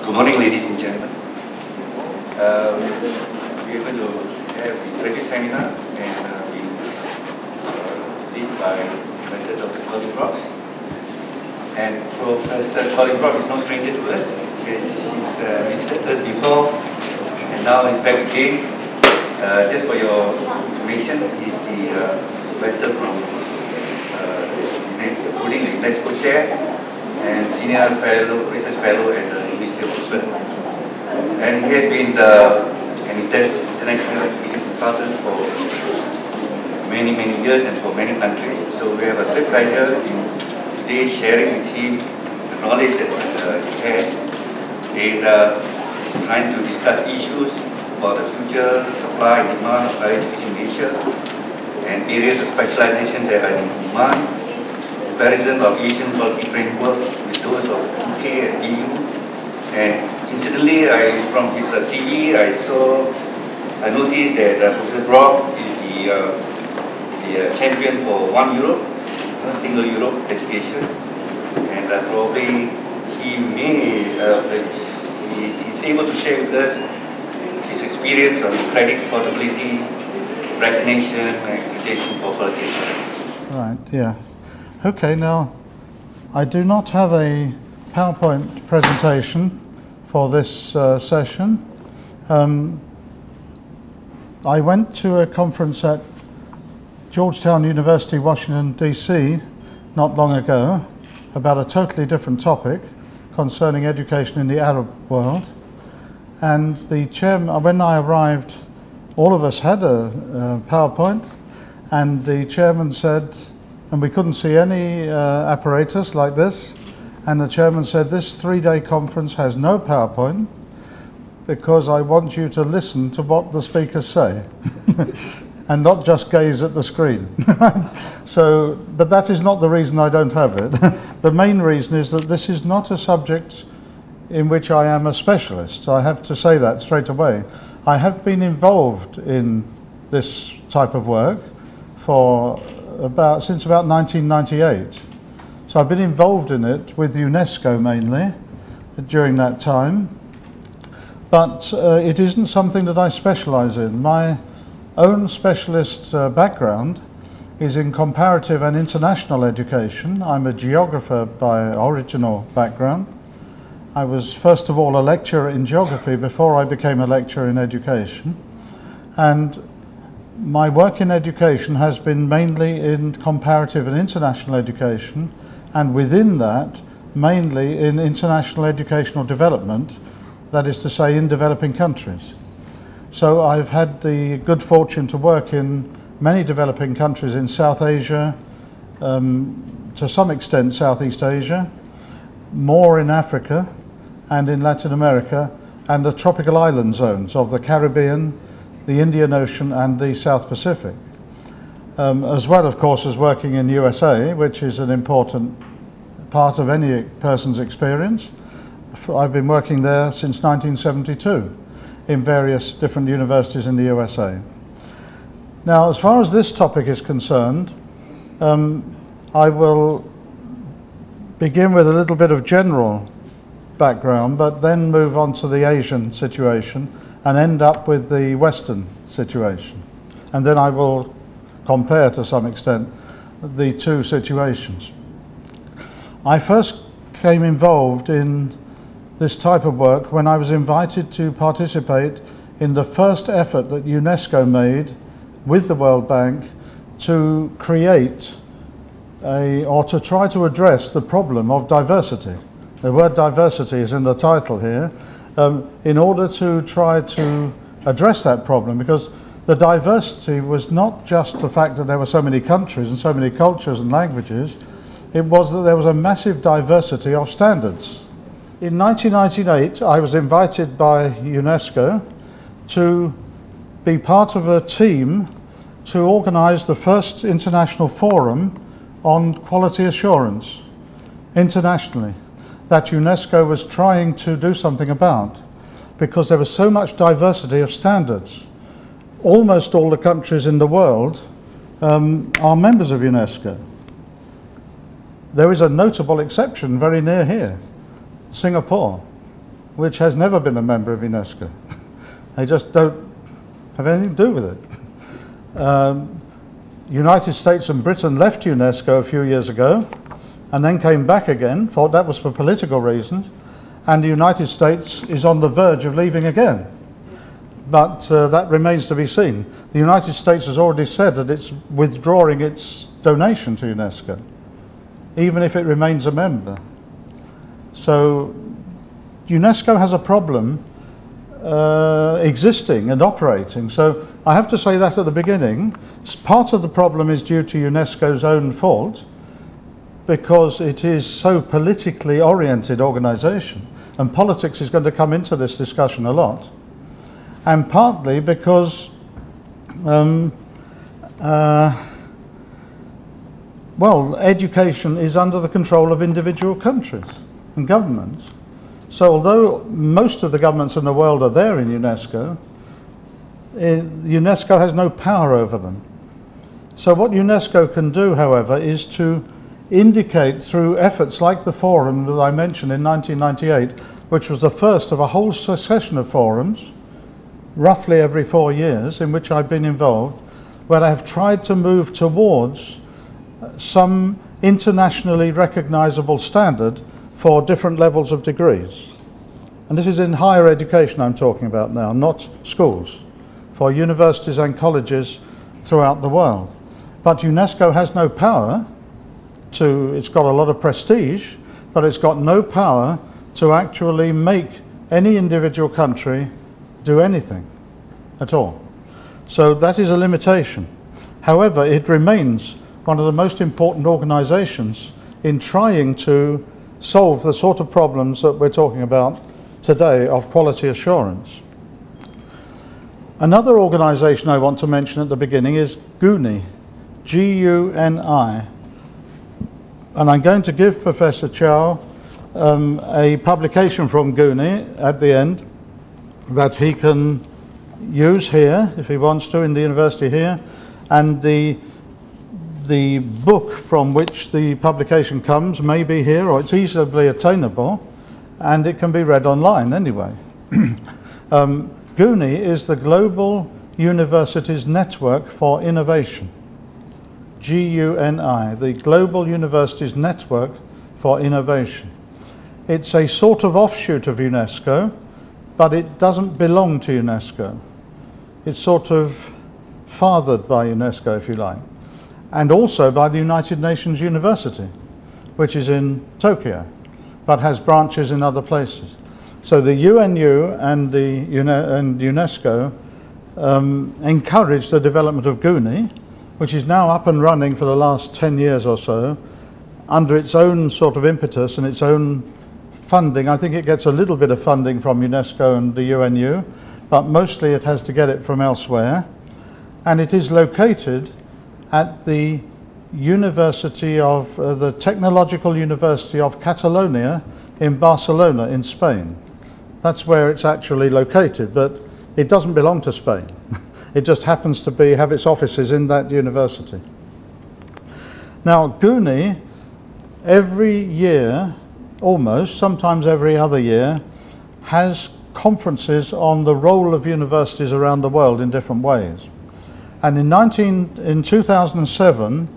Good morning, ladies and gentlemen. We are going to have the graduate seminar and led by Professor Dr. Colin. And Professor Colin is no stranger to us. He's visited us before, and now he's back again. Just for your information, he's the professor from including the UNESCO chair and senior fellow, research fellow at the University of Oxford. And he has been an international education consultant for many years and for many countries. So we have a great pleasure in today sharing with him the knowledge that he has in trying to discuss issues about the future supply and demand of higher education in Asia and areas of specialization that are in demand, comparison of Asian quality framework with those of UK and AeU. And incidentally, from his CV, I noticed that Professor Prof is the champion for One Europe, Single Europe education, and probably he's able to share with us his experience on credit portability, recognition, and accreditation for quality assurance. Right, yeah. Okay, now I do not have a PowerPoint presentation for this session. I went to a conference at Georgetown University, Washington, D.C. not long ago about a totally different topic concerning education in the Arab world. And the chairman, when I arrived, all of us had a PowerPoint, and the chairman said, and we couldn't see any apparatus like this, and the chairman said, this 3-day conference has no PowerPoint because I want you to listen to what the speakers say and not just gaze at the screen. So, but that is not the reason I don't have it. The main reason is that this is not a subject in which I am a specialist. I have to say that straight away. I have been involved in this type of work since about 1998. So I've been involved in it with UNESCO mainly during that time, but it isn't something that I specialize in. My own specialist background is in comparative and international education. I'm a geographer by original background. I was first of all a lecturer in geography before I became a lecturer in education, and my work in education has been mainly in comparative and international education, and within that mainly in international educational development, that is to say in developing countries. So I've had the good fortune to work in many developing countries in South Asia, to some extent Southeast Asia, more in Africa and in Latin America, and the tropical island zones of the Caribbean, the Indian Ocean and the South Pacific. As well, of course, as working in USA, which is an important part of any person's experience. I've been working there since 1972 in various different universities in the USA. Now, as far as this topic is concerned, I will begin with a little bit of general background, but then move on to the Asian situation and end up with the Western situation. And then I will compare to some extent the two situations. I first became involved in this type of work when I was invited to participate in the first effort that UNESCO made with the World Bank to create or to try to address the problem of diversity. The word diversity is in the title here, in order to try to address that problem, because the diversity was not just the fact that there were so many countries and so many cultures and languages, it was that there was a massive diversity of standards. In 1998, I was invited by UNESCO to be part of a team to organize the first international forum on quality assurance internationally that UNESCO was trying to do something about, because there was so much diversity of standards. Almost all the countries in the world are members of UNESCO. There is a notable exception very near here, Singapore. which has never been a member of UNESCO. They just don't have anything to do with it. United States and Britain left UNESCO a few years ago and then came back again. That was for political reasons. And the United States is on the verge of leaving again. But that remains to be seen. The United States has already said that it's withdrawing its donation to UNESCO, even if it remains a member. So UNESCO has a problem existing and operating. So I have to say that at the beginning. Part of the problem is due to UNESCO's own fault, because it is so politically oriented organisation, and politics is going to come into this discussion a lot, and partly because well, education is under the control of individual countries and governments. So although most of the governments in the world are there in UNESCO, UNESCO has no power over them. So what UNESCO can do, however, is to indicate through efforts like the forum that I mentioned in 1998, which was the first of a whole succession of forums, roughly every 4 years, in which I've been involved, where I have tried to move towards some internationally recognizable standard for different levels of degrees. And this is in higher education I'm talking about now, not schools, for universities and colleges throughout the world. But UNESCO has no power to, it's got a lot of prestige, but it's got no power to actually make any individual country do anything at all. So that is a limitation. However, it remains one of the most important organizations in trying to solve the sort of problems that we're talking about today of quality assurance. Another organization I want to mention at the beginning is GUNI, G-U-N-I. And I'm going to give Professor Chow a publication from GUNI at the end that he can use here, if he wants to, in the university here. And the book from which the publication comes may be here, or it's easily attainable, and it can be read online anyway. GUNI is the Global Universities Network for Innovation. G-U-N-I, the Global Universities Network for Innovation. It's a sort of offshoot of UNESCO, but it doesn't belong to UNESCO. It's sort of fathered by UNESCO, if you like, and also by the United Nations University, which is in Tokyo, but has branches in other places. So the UNU and UNESCO encouraged the development of GUNI, which is now up and running for the last 10 years or so, under its own sort of impetus and its own funding. I think it gets a little bit of funding from UNESCO and the UNU, but mostly it has to get it from elsewhere. And it is located at the University of, the Technological University of Catalonia in Barcelona in Spain. That's where it's actually located, but it doesn't belong to Spain. It just happens to have its offices in that university. Now, GUNI, every year, almost, sometimes every other year, has conferences on the role of universities around the world in different ways. And in 2007,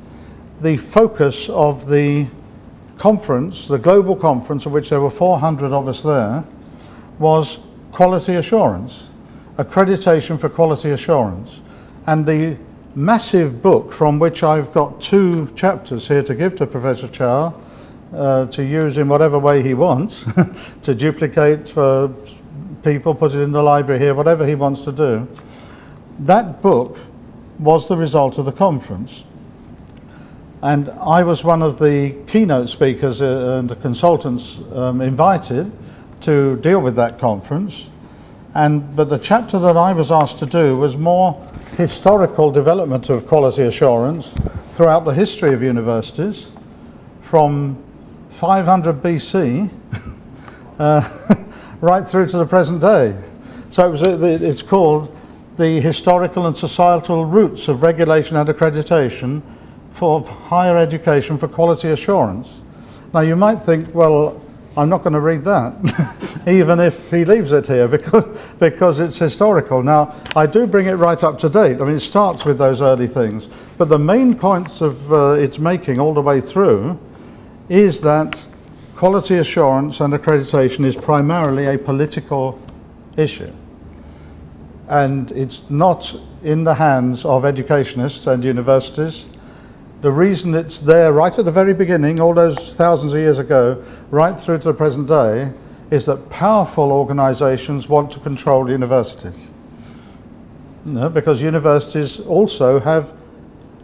the focus of the conference, the global conference, of which there were 400 of us there, was quality assurance, accreditation for quality assurance. And the massive book from which I've got 2 chapters here to give to Professor Chow to use in whatever way he wants, to duplicate for people, put it in the library here, whatever he wants to do. That book was the result of the conference. And I was one of the keynote speakers and the consultants invited to deal with that conference. But the chapter that I was asked to do was more historical development of quality assurance throughout the history of universities from 500 BC right through to the present day. So it's called The Historical and Societal Roots of Regulation and Accreditation for Higher Education for Quality Assurance. Now you might think, well, I'm not going to read that, even if he leaves it here, because it's historical. Now, I do bring it right up to date. I mean, it starts with those early things, but the main points of its making all the way through is that quality assurance and accreditation is primarily a political issue. And it's not in the hands of educationists and universities. The reason it's there right at the very beginning, all those thousands of years ago, right through to the present day, is that powerful organizations want to control universities. You know, because universities also have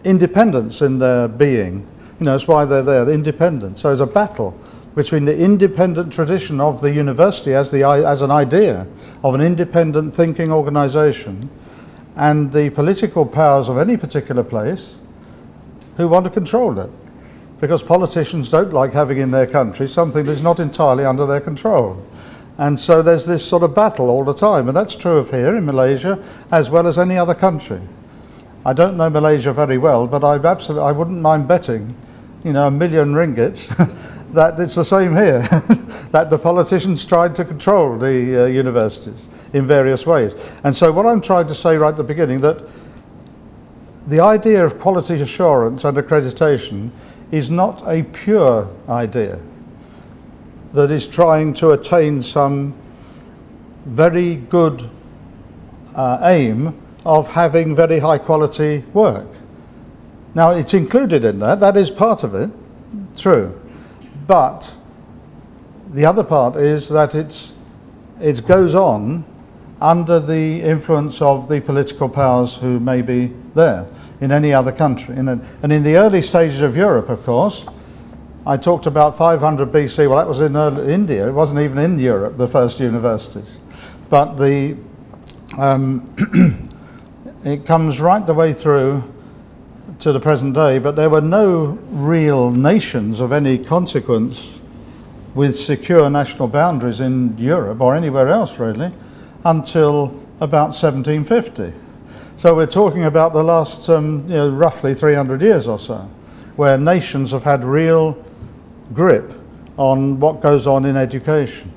independence in their being. You know, that's why they're there, the independent. So there's a battle between the independent tradition of the university as an idea of an independent thinking organization and the political powers of any particular place who want to control it, because politicians don't like having in their country something that's not entirely under their control. And so there's this sort of battle all the time, and that's true of here in Malaysia as well as any other country. I don't know Malaysia very well, but I wouldn't mind betting, you know, 1 million ringgits that it's the same here, that the politicians tried to control the universities in various ways. And so what I'm trying to say right at the beginning, that the idea of quality assurance and accreditation is not a pure idea that is trying to attain some very good aim of having very high quality work. Now, it's included in that, that is part of it, true. But the other part is that it goes on under the influence of the political powers who may be there in any other country. And in the early stages of Europe, of course, I talked about 500 BC, well that was in India, it wasn't even in Europe, the first universities. But it comes right the way through to the present day, but there were no real nations of any consequence with secure national boundaries in Europe or anywhere else really until about 1750. So we're talking about the last roughly 300 years or so, where nations have had real grip on what goes on in education.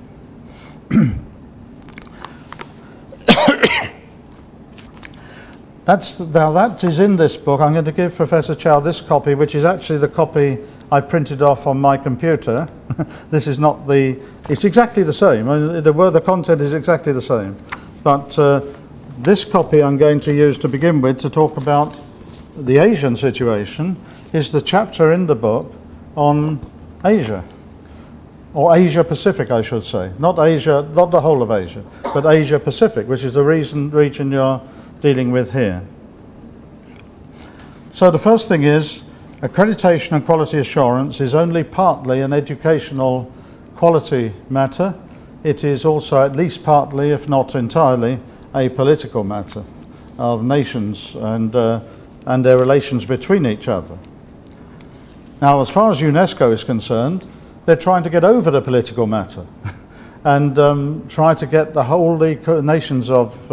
Now that is in this book. I'm going to give Professor Chow this copy, which is actually the copy I printed off on my computer. This is not it's exactly the same. I mean, the content is exactly the same. But this copy I'm going to use to begin with to talk about the Asian situation is the chapter in the book on Asia. Or Asia Pacific, I should say. Not Asia, not the whole of Asia, but Asia Pacific, which is the region you're dealing with here. So the first thing is, accreditation and quality assurance is only partly an educational quality matter. It is also at least partly, if not entirely, a political matter of nations and their relations between each other. Now, as far as UNESCO is concerned, they're trying to get over the political matter and try to get the whole nations of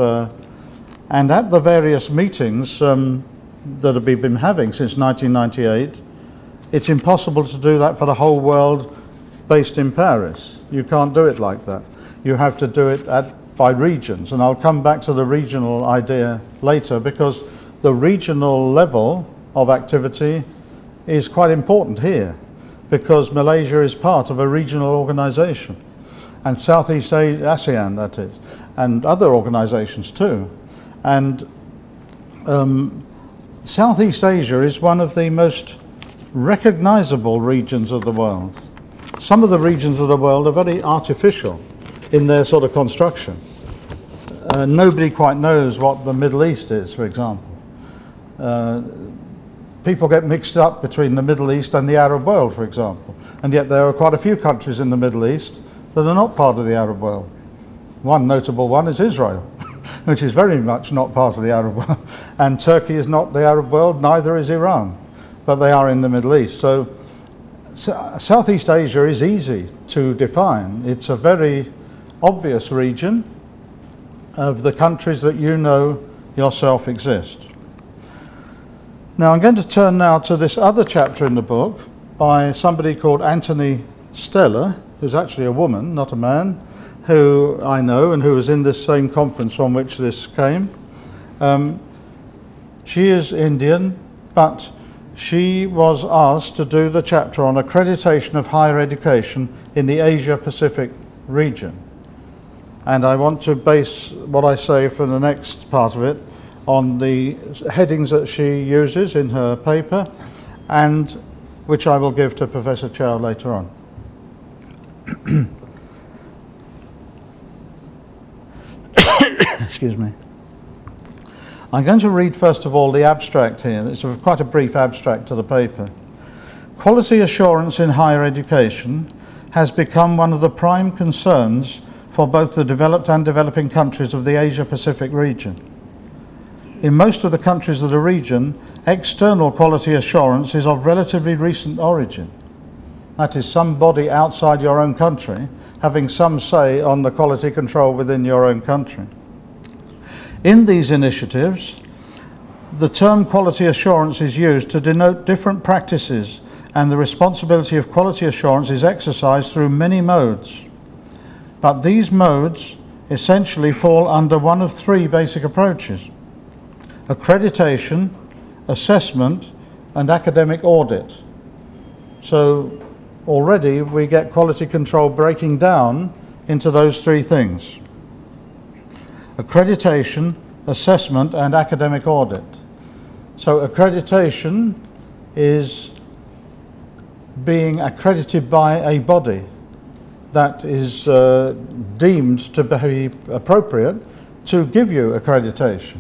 and at the various meetings that we've been having since 1998, it's impossible to do that for the whole world based in Paris. You can't do it like that. You have to do it by regions, and I'll come back to the regional idea later, because the regional level of activity is quite important here, because Malaysia is part of a regional organization, and Southeast Asia, ASEAN that is, and other organizations too. And Southeast Asia is one of the most recognizable regions of the world. Some of the regions of the world are very artificial in their sort of construction. Nobody quite knows what the Middle East is, for example. People get mixed up between the Middle East and the Arab world, for example. And yet there are quite a few countries in the Middle East that are not part of the Arab world. One notable one is Israel, which is very much not part of the Arab world. And Turkey is not the Arab world, neither is Iran, but they are in the Middle East. So Southeast Asia is easy to define. It's a very obvious region of the countries that you know yourself exist. Now I'm going to turn now to this other chapter in the book by somebody called Anthony Stella, who's actually a woman, not a man, who I know and who was in this same conference from which this came. She is Indian, but she was asked to do the chapter on accreditation of higher education in the Asia-Pacific region. And I want to base what I say for the next part of it on the headings that she uses in her paper, and which I will give to Professor Chow later on. Excuse me. I'm going to read first of all the abstract here. It's quite a brief abstract to the paper. Quality assurance in higher education has become one of the prime concerns for both the developed and developing countries of the Asia-Pacific region. In most of the countries of the region, external quality assurance is of relatively recent origin. That is, somebody outside your own country having some say on the quality control within your own country. In these initiatives, the term quality assurance is used to denote different practices, and the responsibility of quality assurance is exercised through many modes. But these modes essentially fall under one of three basic approaches: accreditation, assessment, and academic audit. So already we get quality control breaking down into those three things: accreditation, assessment, and academic audit. So accreditation is being accredited by a body that is deemed to be appropriate to give you accreditation.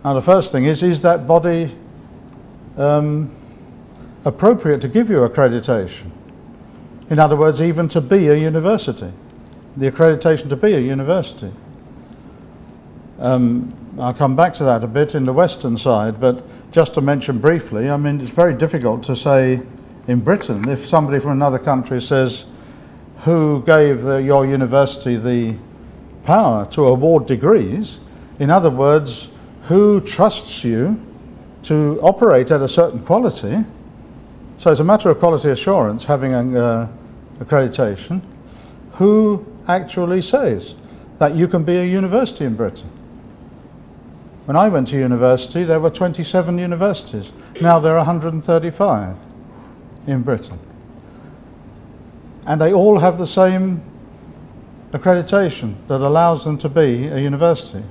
Now the first thing is that body appropriate to give you accreditation? In other words, even to be a university, the accreditation to be a university. I'll come back to that a bit in the Western side, but just to mention briefly, I mean, it's very difficult to say in Britain, if somebody from another country says, who gave your university the power to award degrees? In other words, who trusts you to operate at a certain quality? So it's a matter of quality assurance, having an accreditation. Who actually says that you can be a university in Britain? When I went to university, there were 27 universities. Now there are 135 in Britain. And they all have the same accreditation that allows them to be a university.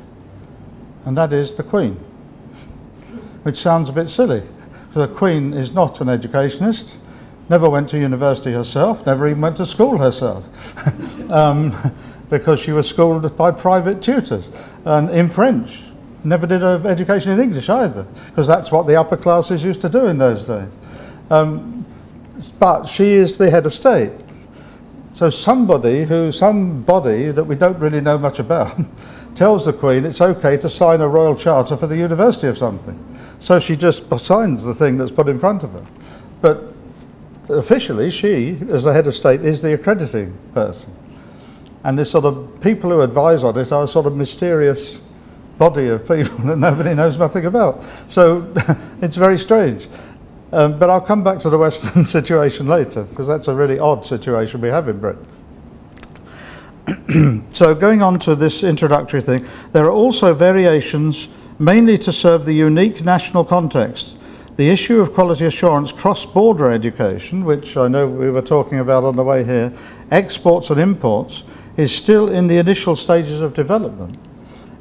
And that is the Queen, which sounds a bit silly. The Queen is not an educationist, never went to university herself, never even went to school herself, because she was schooled by private tutors and in French. Never did an education in English either, because that's what the upper classes used to do in those days. But she is the head of state. So somebody that we don't really know much about tells the Queen it's okay to sign a royal charter for the university of something. So she just signs the thing that's put in front of her. But officially, she, as the head of state, is the accrediting person. And this sort of people who advise on it are a sort of mysterious body of people that nobody knows nothing about. So it's very strange. But I'll come back to the Western situation later, because that's a really odd situation we have in Britain. So going on to this introductory thing, there are also variations mainly to serve the unique national context. The issue of quality assurance cross-border education, which I know we were talking about on the way here, exports and imports, is still in the initial stages of development.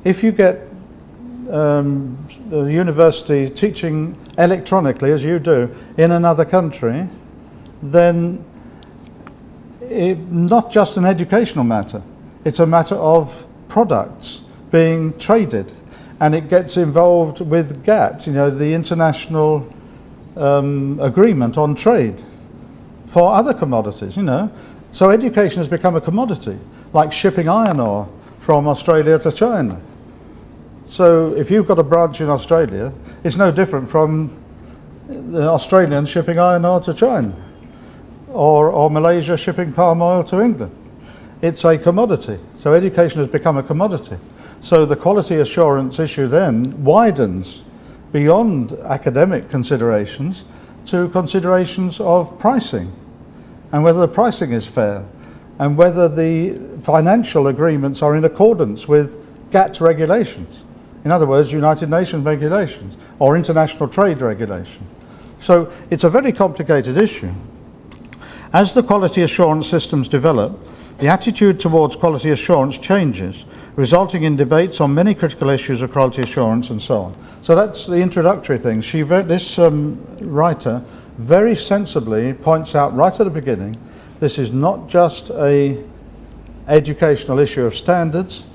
If you get a university teaching electronically, as you do, in another country, then it's not just an educational matter. It's a matter of products being traded, and it gets involved with GATT, you know, the International Agreement on Trade for other commodities, you know. So education has become a commodity, like shipping iron ore from Australia to China. So if you've got a branch in Australia, it's no different from the Australians shipping iron ore to China, or Malaysia shipping palm oil to England. It's a commodity. So education has become a commodity. So the quality assurance issue then widens beyond academic considerations to considerations of pricing. and whether the pricing is fair, and whether the financial agreements are in accordance with GATT regulations. In other words, United Nations regulations or international trade regulation. So it's a very complicated issue. As the quality assurance systems develop, the attitude towards quality assurance changes, resulting in debates on many critical issues of quality assurance and so on. So that's the introductory thing. This writer very sensibly points out right at the beginning, this is not just an educational issue of standards,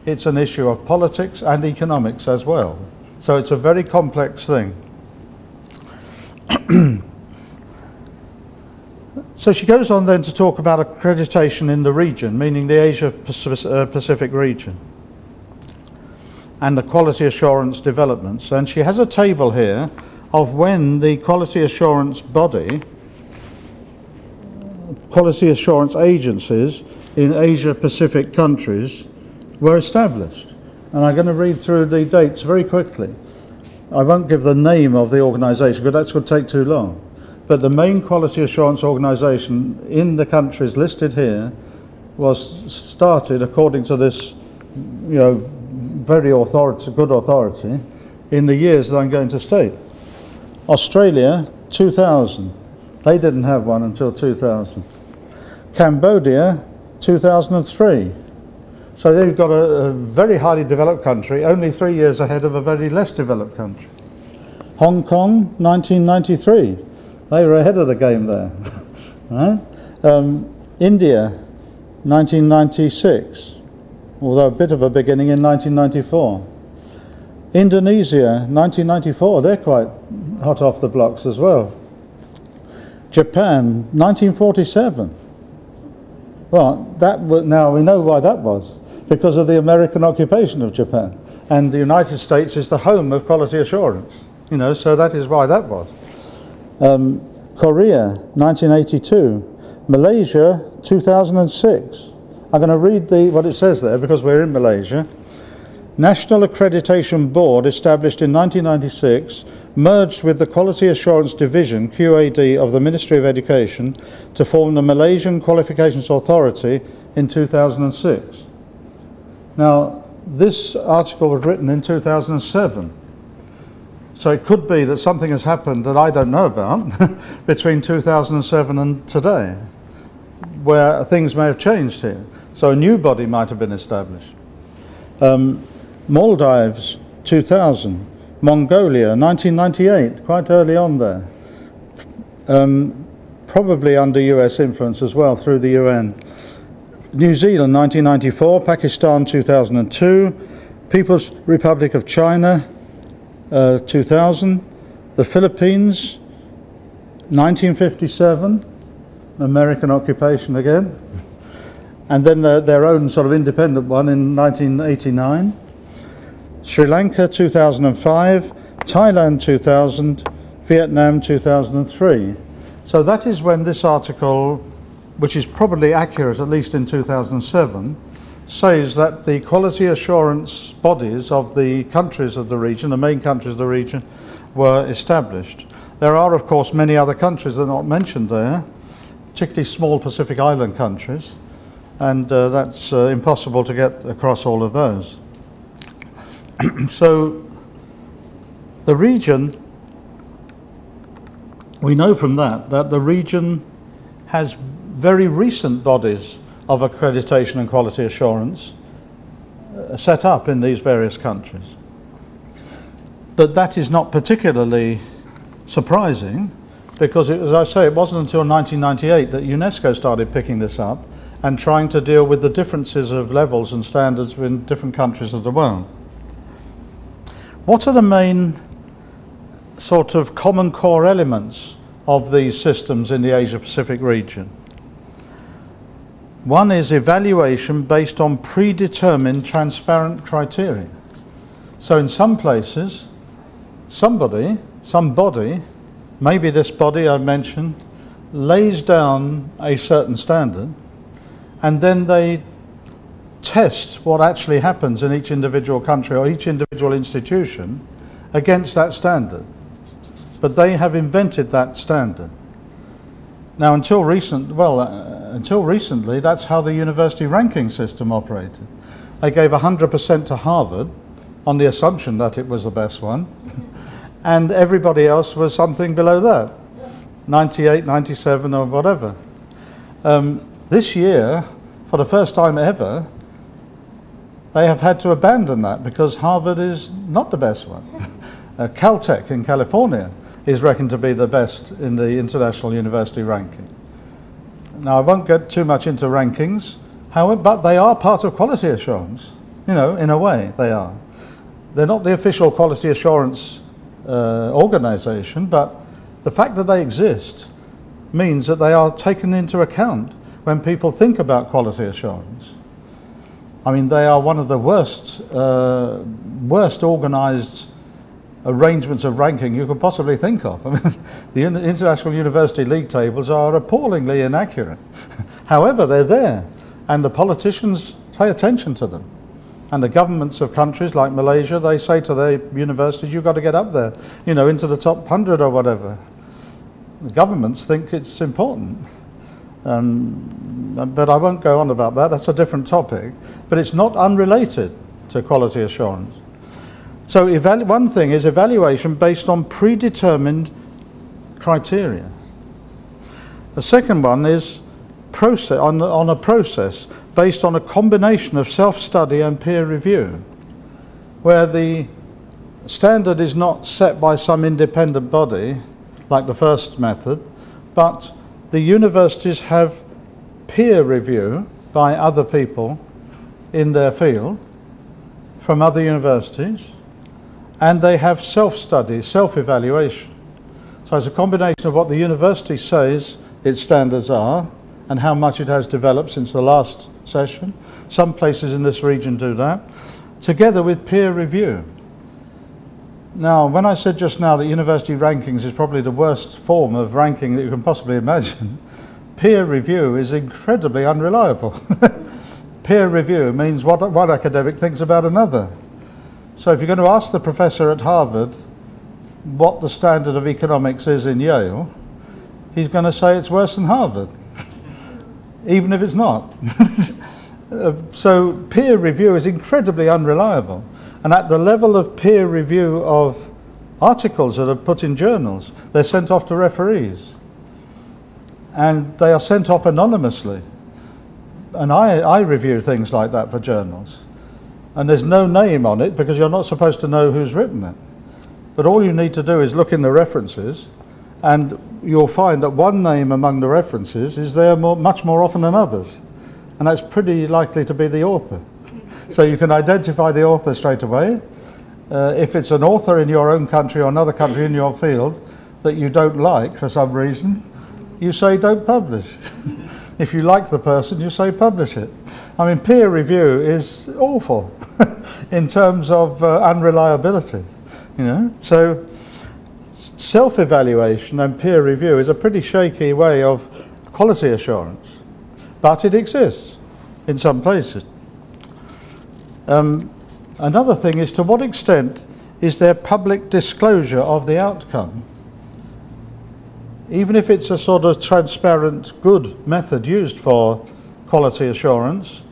it's an issue of politics and economics as well. So it's a very complex thing. So she goes on then to talk about accreditation in the region, meaning the Asia Pacific region, and the quality assurance developments. And she has a table here of when the quality assurance body, quality assurance agencies in Asia Pacific countries were established. And I'm going to read through the dates very quickly. I won't give the name of the organisation because that's going to take too long. But the main quality assurance organisation in the countries listed here was started, according to this, very good authority, in the years that I'm going to state. Australia, 2000. They didn't have one until 2000. Cambodia, 2003. So they've got a very highly developed country, only 3 years ahead of a very less developed country. Hong Kong, 1993. They were ahead of the game there. Right? India, 1996, although a bit of a beginning in 1994. Indonesia, 1994, they're quite hot off the blocks as well. Japan, 1947. Well, now we know why that was, because of the American occupation of Japan. And the United States is the home of quality assurance, so that is why that was. Korea, 1982. Malaysia, 2006. I'm going to read what it says there because we're in Malaysia. National Accreditation Board, established in 1996, merged with the Quality Assurance Division, QAD, of the Ministry of Education to form the Malaysian Qualifications Authority in 2006. Now, this article was written in 2007. So it could be that something has happened that I don't know about between 2007 and today, where things may have changed here. So a new body might have been established. Maldives, 2000. Mongolia, 1998, quite early on there. Probably under US influence as well through the UN. New Zealand, 1994. Pakistan, 2002. People's Republic of China, 2000. The Philippines, 1957, American occupation again. And then their own sort of independent one in 1989. Sri Lanka, 2005. Thailand, 2000. Vietnam, 2003. So that is when this article, which is probably accurate at least in 2007, says that the quality assurance bodies of the countries of the region, the main countries of the region, were established. There are, of course, many other countries that are not mentioned there, particularly small Pacific Island countries, and that's impossible to get across all of those. So the region, we know from that the region has very recent bodies of accreditation and quality assurance set up in these various countries. But that is not particularly surprising because, as I say, it wasn't until 1998 that UNESCO started picking this up and trying to deal with the differences of levels and standards in different countries of the world. What are the main sort of common core elements of these systems in the Asia-Pacific region? One is evaluation based on predetermined transparent criteria. So in some places, some body, maybe this body I mentioned, lays down a certain standard, and then they test what actually happens in each individual country or each individual institution against that standard. But they have invented that standard. Now, until recently, that's how the university ranking system operated. They gave 100% to Harvard on the assumption that it was the best one, and everybody else was something below that, 98, 97 or whatever. This year, for the first time ever, they have had to abandon that because Harvard is not the best one. Caltech in California is reckoned to be the best in the international university ranking. Now, I won't get too much into rankings, however, but they are part of quality assurance. You know, in a way, they are. They're not the official quality assurance organization, but the fact that they exist means that they are taken into account when people think about quality assurance. I mean, they are one of the worst organized arrangements of ranking you could possibly think of. I mean, the International University League tables are appallingly inaccurate. However, they're there, and the politicians pay attention to them. And the governments of countries like Malaysia, they say to their universities, you've got to get up there, you know, into the top 100 or whatever. The governments think it's important. But I won't go on about that, that's a different topic. But it's not unrelated to quality assurance. So one thing is evaluation based on predetermined criteria. The second one is on a process based on a combination of self-study and peer review, where the standard is not set by some independent body, like the first method, but the universities have peer review by other people in their field from other universities, and they have self-study, self-evaluation. So it's a combination of what the university says its standards are and how much it has developed since the last session. Some places in this region do that, together with peer review. Now, when I said just now that university rankings is probably the worst form of ranking that you can possibly imagine, peer review is incredibly unreliable. Peer review means what one academic thinks about another. So if you're going to ask the professor at Harvard what the standard of economics is in Yale, he's going to say it's worse than Harvard, even if it's not. So peer review is incredibly unreliable. And at the level of peer review of articles that are put in journals, they're sent off to referees. And they are sent off anonymously. And I review things like that for journals. And there's no name on it because you're not supposed to know who's written it. But all you need to do is look in the references, and you'll find that one name among the references is there much more often than others. And that's pretty likely to be the author. So you can identify the author straight away. If it's an author in your own country or another country in your field that you don't like for some reason, you say don't publish. If you like the person, you say publish it. I mean, peer review is awful in terms of unreliability, you know. So self-evaluation and peer review is a pretty shaky way of quality assurance, but it exists in some places. Another thing is, to what extent is there public disclosure of the outcome? Even if it's a sort of transparent, good method used for quality assurance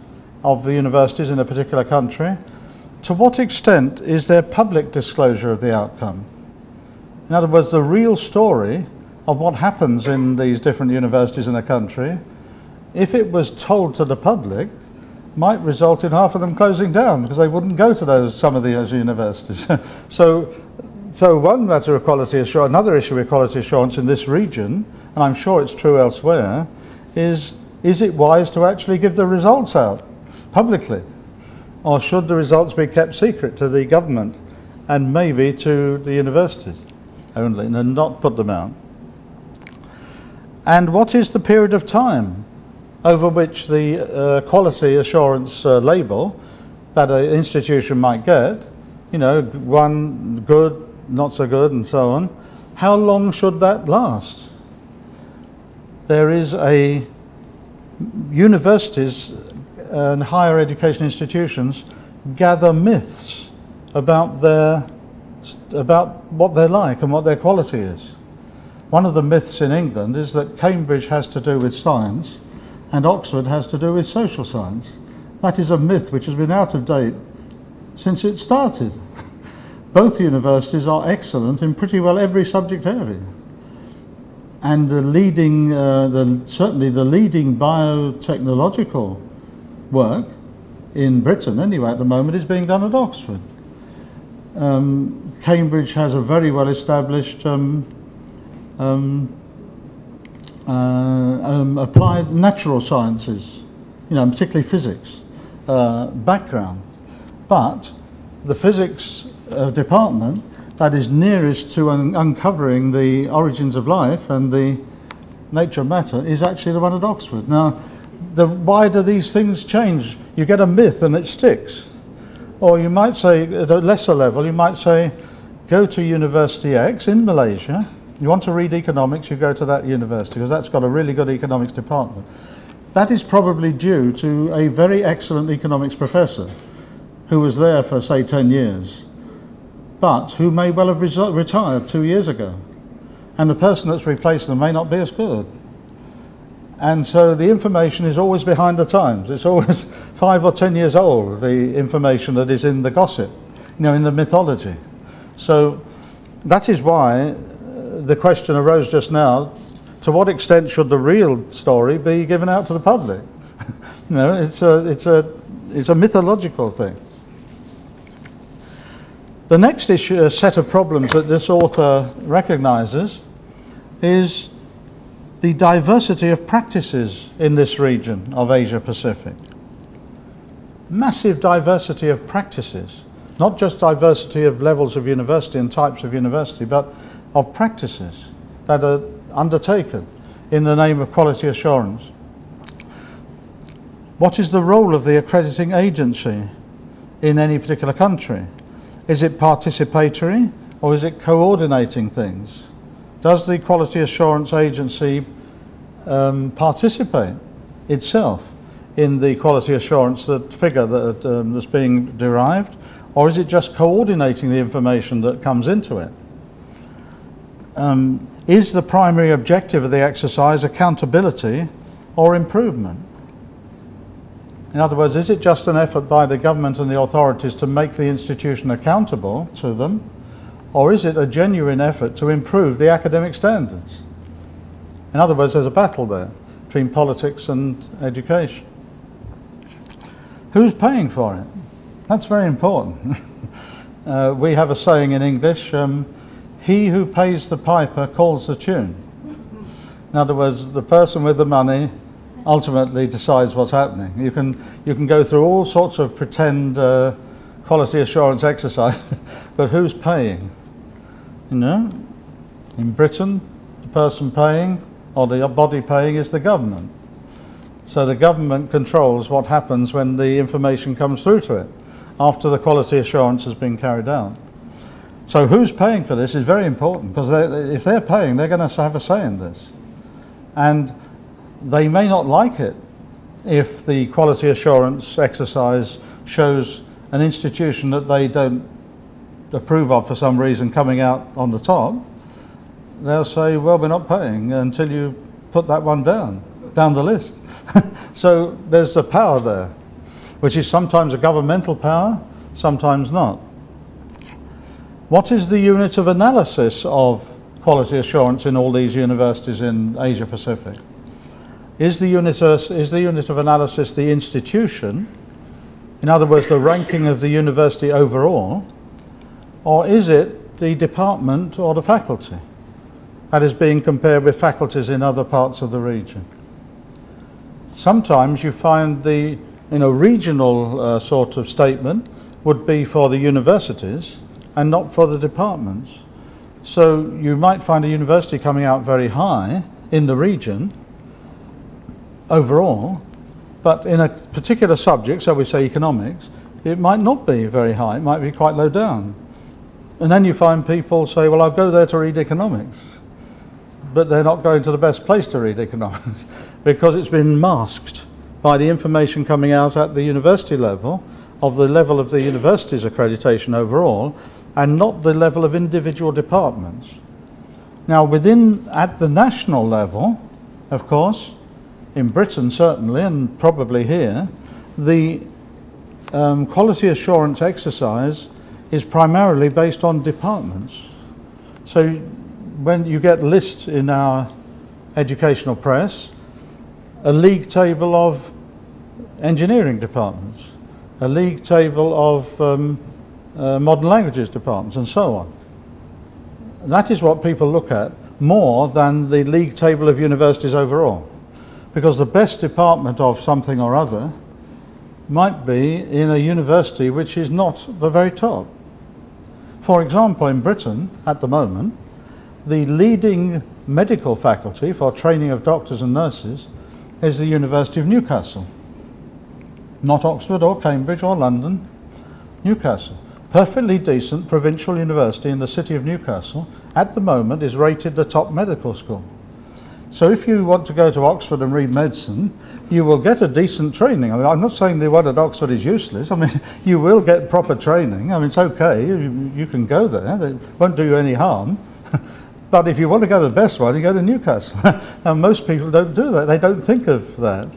of the universities in a particular country, to what extent is there public disclosure of the outcome? In other words, the real story of what happens in these different universities in a country, if it was told to the public, might result in half of them closing down because they wouldn't go to some of those universities. So one matter of quality assurance, another issue with quality assurance in this region, and I'm sure it's true elsewhere, is it wise to actually give the results out publicly? Or should the results be kept secret to the government and maybe to the universities only, and not put them out? And what is the period of time over which the quality assurance label that an institution might get, you know, one good, not so good, and so on, how long should that last? There is universities and higher education institutions gather myths about what they're like and what their quality is. one of the myths in England is that Cambridge has to do with science and Oxford has to do with social science. That is a myth which has been out of date since it started. Both universities are excellent in pretty well every subject area. And the leading, certainly the leading biotechnological work in Britain anyway at the moment is being done at Oxford. Cambridge has a very well established applied natural sciences, particularly physics background. But the physics department that is nearest to uncovering the origins of life and the nature of matter is actually the one at Oxford. Now, why do these things change? You get a myth and it sticks. Or you might say, at a lesser level, you might say, go to University X in Malaysia. You want to read economics, you go to that university because that's got a really good economics department. That is probably due to a very excellent economics professor who was there for, say, 10 years, but who may well have retired 2 years ago. And the person that's replaced them may not be as good. And so the information is always behind the times. It's always 5 or 10 years old, the information that is in the gossip, in the mythology. So that is why the question arose just now, to what extent should the real story be given out to the public? It's a mythological thing. The next issue, set of problems that this author recognizes is the diversity of practices in this region of Asia Pacific. Massive diversity of practices, not just diversity of levels of university and types of university, but of practices that are undertaken in the name of quality assurance. What is the role of the accrediting agency in any particular country? Is it participatory or is it coordinating things? Does the quality assurance agency participate itself in the quality assurance figure that's being derived, or is it just coordinating the information that comes into it? Is the primary objective of the exercise accountability or improvement? In other words, is it just an effort by the government and the authorities to make the institution accountable to them, or is it a genuine effort to improve the academic standards? In other words, there's a battle there between politics and education. Who's paying for it? That's very important. We have a saying in English, he who pays the piper calls the tune. In other words, the person with the money ultimately decides what's happening. You can go through all sorts of pretend quality assurance exercises, but who's paying? In Britain, the person paying or the body paying is the government. So the government controls what happens when the information comes through to it after the quality assurance has been carried out. So who's paying for this is very important, because if they're paying, they're going to have a say in this. And they may not like it if the quality assurance exercise shows an institution that they don't approve of for some reason coming out on the top. They'll say, well, we're not paying until you put that one down the list. So there's a power there, which is sometimes a governmental power, sometimes not. What is the unit of analysis of quality assurance in all these universities in Asia Pacific? Is the unit of analysis the institution, in other words, the ranking of the university overall, or is it the department or the faculty that is being compared with faculties in other parts of the region? Sometimes you find the regional sort of statement would be for the universities and not for the departments. So you might find a university coming out very high in the region overall, but in a particular subject, so we say economics, it might not be very high, it might be quite low down. And then you find people say, well, I'll go there to read economics, but they're not going to the best place to read economics because it's been masked by the information coming out at the university level of the university's accreditation overall, and not the level of individual departments. Now at the national level, of course, in Britain certainly, and probably here, the quality assurance exercise is primarily based on departments. So when you get lists in our educational press, a league table of engineering departments, a league table of modern languages departments, and so on. That is what people look at more than the league table of universities overall, because the best department of something or other might be in a university which is not the very top. For example, in Britain at the moment, the leading medical faculty for training of doctors and nurses is the University of Newcastle. Not Oxford or Cambridge or London, Newcastle. Perfectly decent provincial university in the city of Newcastle at the moment is rated the top medical school. So if you want to go to Oxford and read medicine, you will get a decent training. I mean, I'm not saying the one at Oxford is useless. I mean, you will get proper training. I mean, it's okay. You can go there. It won't do you any harm. But if you want to go to the best one, you go to Newcastle. And most people don't do that. They don't think of that.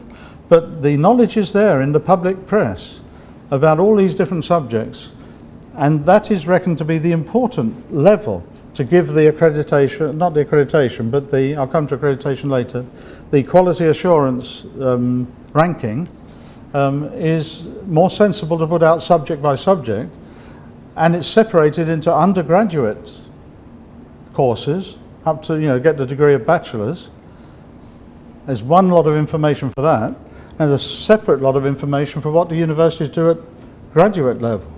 But the knowledge is there in the public press about all these different subjects. And that is reckoned to be the important level to give the accreditation, not the accreditation, but I'll come to accreditation later, the quality assurance ranking is more sensible to put out subject by subject, and it's separated into undergraduate courses up to, get the degree of bachelor's. There's one lot of information for that, and there's a separate lot of information for what the universities do at graduate level.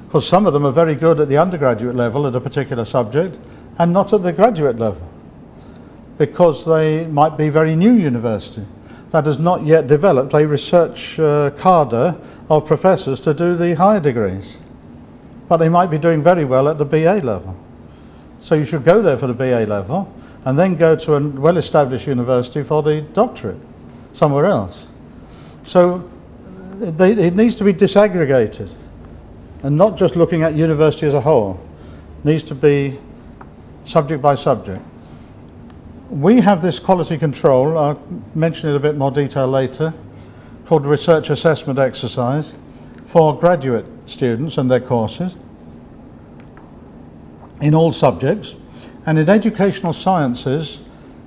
Because some of them are very good at the undergraduate level at a particular subject and not at the graduate level, because they might be very new university that has not yet developed a research cadre of professors to do the higher degrees, but they might be doing very well at the BA level. So you should go there for the BA level and then go to a well-established university for the doctorate somewhere else. So it needs to be disaggregated, and not just looking at university as a whole. It needs to be subject by subject. We have this quality control, I'll mention it in a bit more detail later, called the research assessment exercise for graduate students and their courses in all subjects. And in educational sciences,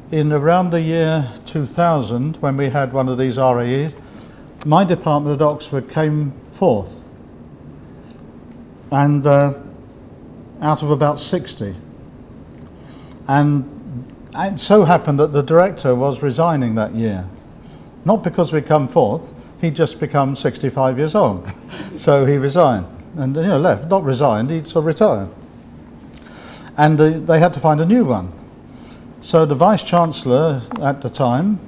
in around the year 2000, when we had one of these RAEs, my department at Oxford came fourth. And out of about 60. And it so happened that the director was resigning that year. Not because we'd come fourth, he'd just become 65 years old. So he resigned, and left, not resigned, he'd sort of retired. And they had to find a new one. So the Vice-Chancellor at the time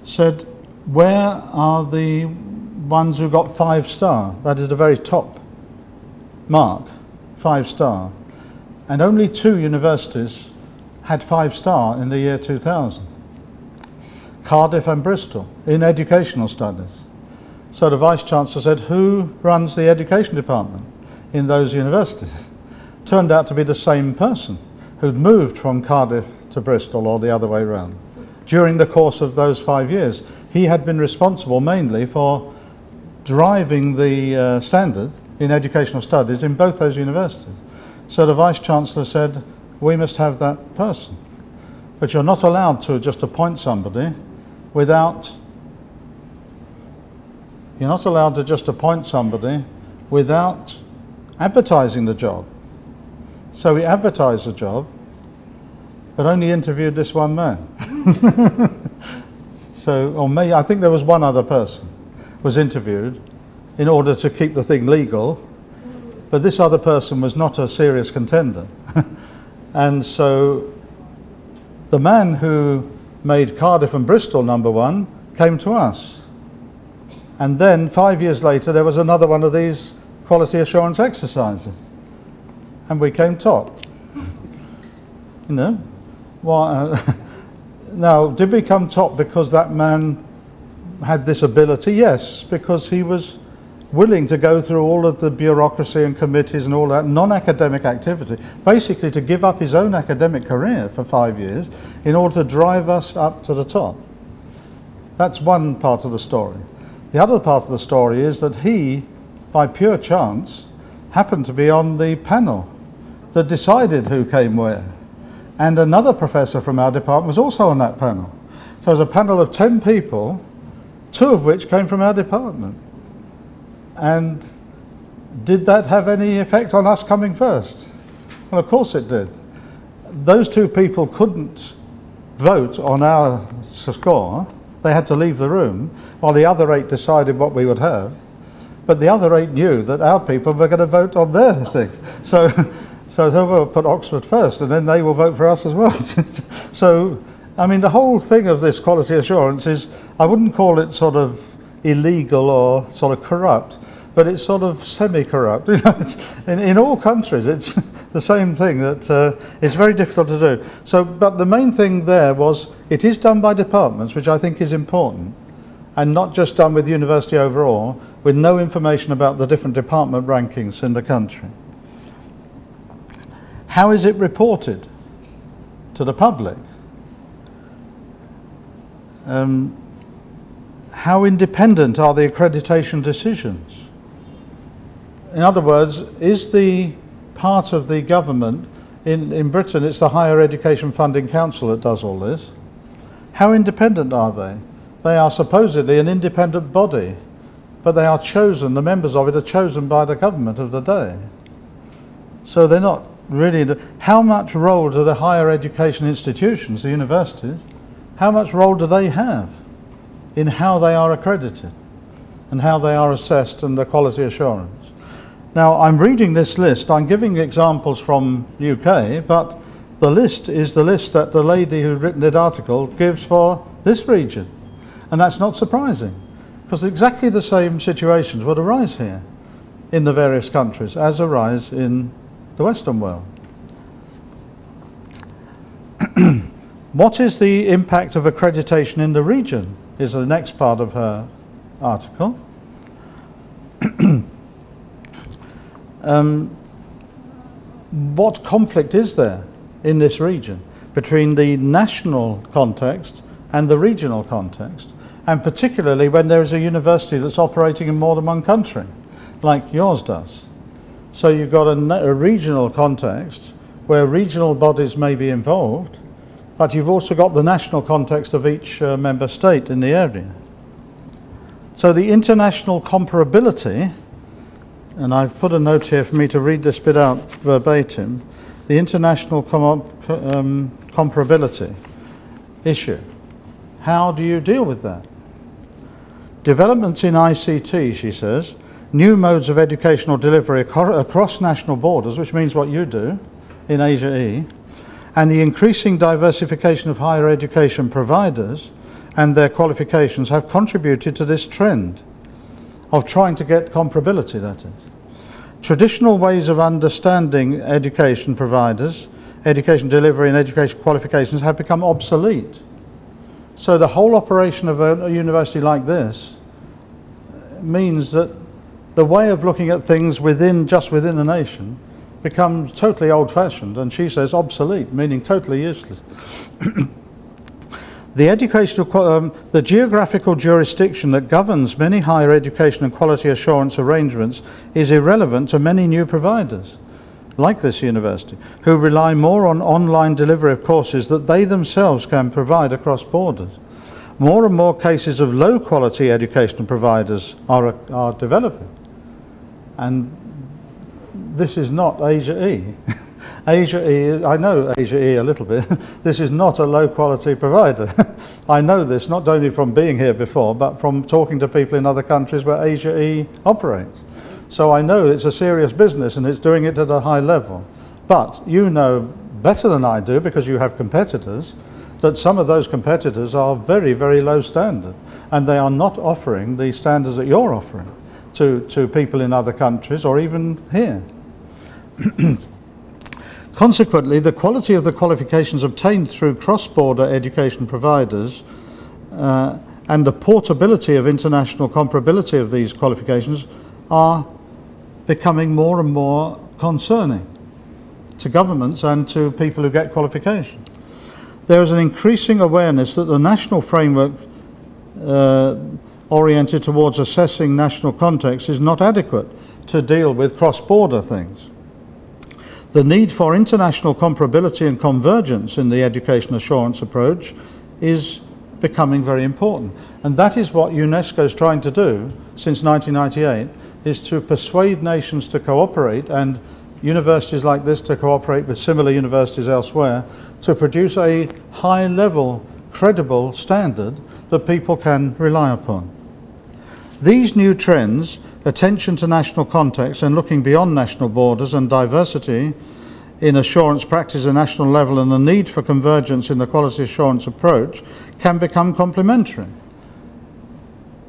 said, where are the ones who got 5-star? That is the very top mark, 5-star, and only 2 universities had 5-star in the year 2000, Cardiff and Bristol, in educational studies. So the Vice-Chancellor said, who runs the education department in those universities? Turned out to be the same person who'd moved from Cardiff to Bristol, or the other way around. During the course of those 5 years, he had been responsible mainly for driving the standard in educational studies in both those universities. So the Vice-Chancellor said, we must have that person. But you're not allowed to just appoint somebody without advertising the job. So we advertised the job, but only interviewed this one man. I think there was one other person was interviewed in order to keep the thing legal, but this other person was not a serious contender. And so the man who made Cardiff and Bristol #1 came to us. And then 5 years later there was another one of these quality assurance exercises, and we came top. Now, did we come top because that man had this ability? Yes, because he was willing to go through all of the bureaucracy and committees and all that non-academic activity, basically to give up his own academic career for 5 years in order to drive us up to the top. That's one part of the story. The other part of the story is that he, by pure chance, happened to be on the panel that decided who came where. And another professor from our department was also on that panel. So it was a panel of 10 people, 2 of which came from our department. And did that have any effect on us coming first? Well, of course it did. Those 2 people couldn't vote on our score. They had to leave the room while the other 8 decided what we would have. But the other 8 knew that our people were going to vote on their things. So we'll put Oxford first, and then they will vote for us as well. So, I mean, the whole thing of this quality assurance is, I wouldn't call it sort of illegal or sort of corrupt, but it's sort of semi-corrupt. In all countries, it's the same thing, that it's very difficult to do. So, but the main thing there was, it is done by departments, which I think is important, and not just done with university overall, with no information about the different department rankings in the country. How is it reported to the public? How independent are the accreditation decisions? In other words, is the part of the government, in Britain it's the Higher Education Funding Council that does all this. How independent are they? They are supposedly an independent body, but they are chosen, the members of it are chosen by the government of the day. So they're not really, how much role do the higher education institutions, the universities, how much role do they have in how they are accredited and how they are assessed and the quality assurance? Now, I'm reading this list, I'm giving examples from UK, but the list is the list that the lady who's written that article gives for this region. And that's not surprising, because exactly the same situations would arise here in the various countries as arise in the Western world. What is the impact of accreditation in the region is the next part of her article. What conflict is there in this region between the national context and the regional context, and particularly when there is a university that's operating in more than one country, like yours does? So you've got a regional context where regional bodies may be involved, but you've also got the national context of each member state in the area. So the international comparability, and I've put a note here for me to read this bit out verbatim, the international comparability issue. How do you deal with that? Developments in ICT, she says, new modes of educational delivery across national borders, which means what you do in AeU, and the increasing diversification of higher education providers and their qualifications have contributed to this trend of trying to get comparability, that is. Traditional ways of understanding education providers, education delivery and education qualifications have become obsolete. So the whole operation of a university like this means that the way of looking at things just within a nation becomes totally old-fashioned, and she says obsolete, meaning totally useless. The geographical jurisdiction that governs many higher education and quality assurance arrangements is irrelevant to many new providers, like this university, who rely more on online delivery of courses that they themselves can provide across borders. More and more cases of low-quality educational providers are developing. And this is not AeU. AeU, I know AeU a little bit. This is not a low-quality provider. I know this not only from being here before, but from talking to people in other countries where AeU operates. So I know it's a serious business and it's doing it at a high level. But you know better than I do, because you have competitors, that some of those competitors are very, very low standard, and they are not offering the standards that you're offering to people in other countries or even here. Consequently, the quality of the qualifications obtained through cross-border education providers and the portability of international comparability of these qualifications are becoming more and more concerning to governments and to people who get qualification. There is an increasing awareness that the national framework oriented towards assessing national context is not adequate to deal with cross-border things. The need for international comparability and convergence in the education assurance approach is becoming very important. And that is what UNESCO is trying to do since 1998, is to persuade nations to cooperate, and universities like this to cooperate with similar universities elsewhere, to produce a high-level, credible standard that people can rely upon. These new trends, attention to national context and looking beyond national borders, and diversity in assurance practice at national level, and the need for convergence in the quality assurance approach, can become complementary.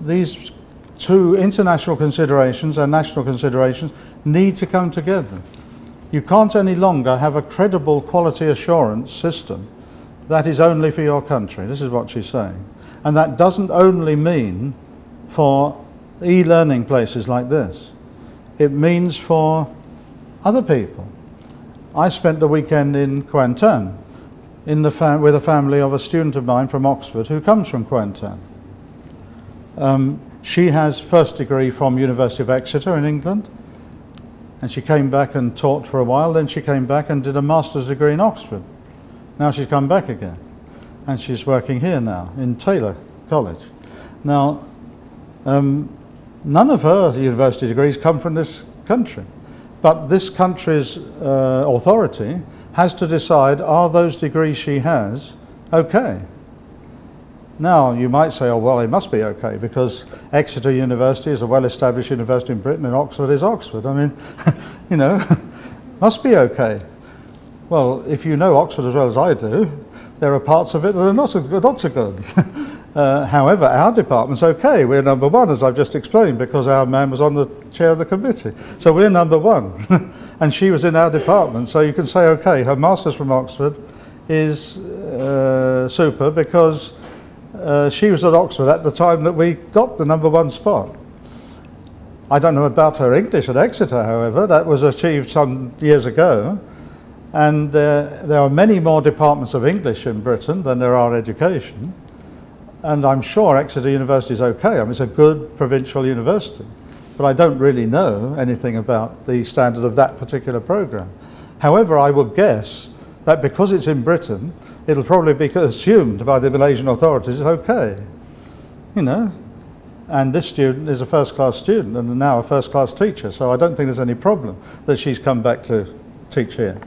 These two international considerations and national considerations need to come together. You can't any longer have a credible quality assurance system that is only for your country. This is what she's saying. And that doesn't only mean for e-learning places like this. It means for other people. I spent the weekend in Kuantan with a family of a student of mine from Oxford who comes from Kuantan. She has first degree from University of Exeter in England, and she came back and taught for a while. Then she came back and did a master's degree in Oxford. Now she's come back again, and she's working here now in Taylor College. Now, none of her university degrees come from this country, but this country's authority has to decide, are those degrees she has okay? Now, you might say, oh, well, it must be okay, because Exeter University is a well-established university in Britain, and Oxford is Oxford. I mean, you know, must be okay. Well, if you know Oxford as well as I do, there are parts of it that are not so good. However, our department's okay. We're number one, as I've just explained, because our man was on the chair of the committee. So we're number one. And she was in our department. So you can say, okay, her master's from Oxford is super, because she was at Oxford at the time that we got the number one spot. I don't know about her English at Exeter, however. That was achieved some years ago. And there are many more departments of English in Britain than there are education. And I'm sure Exeter University is okay. I mean, it's a good provincial university. But I don't really know anything about the standard of that particular program. However, I would guess that because it's in Britain, it'll probably be assumed by the Malaysian authorities it's okay. You know? And this student is a first-class student and now a first-class teacher, so I don't think there's any problem that she's come back to teach here.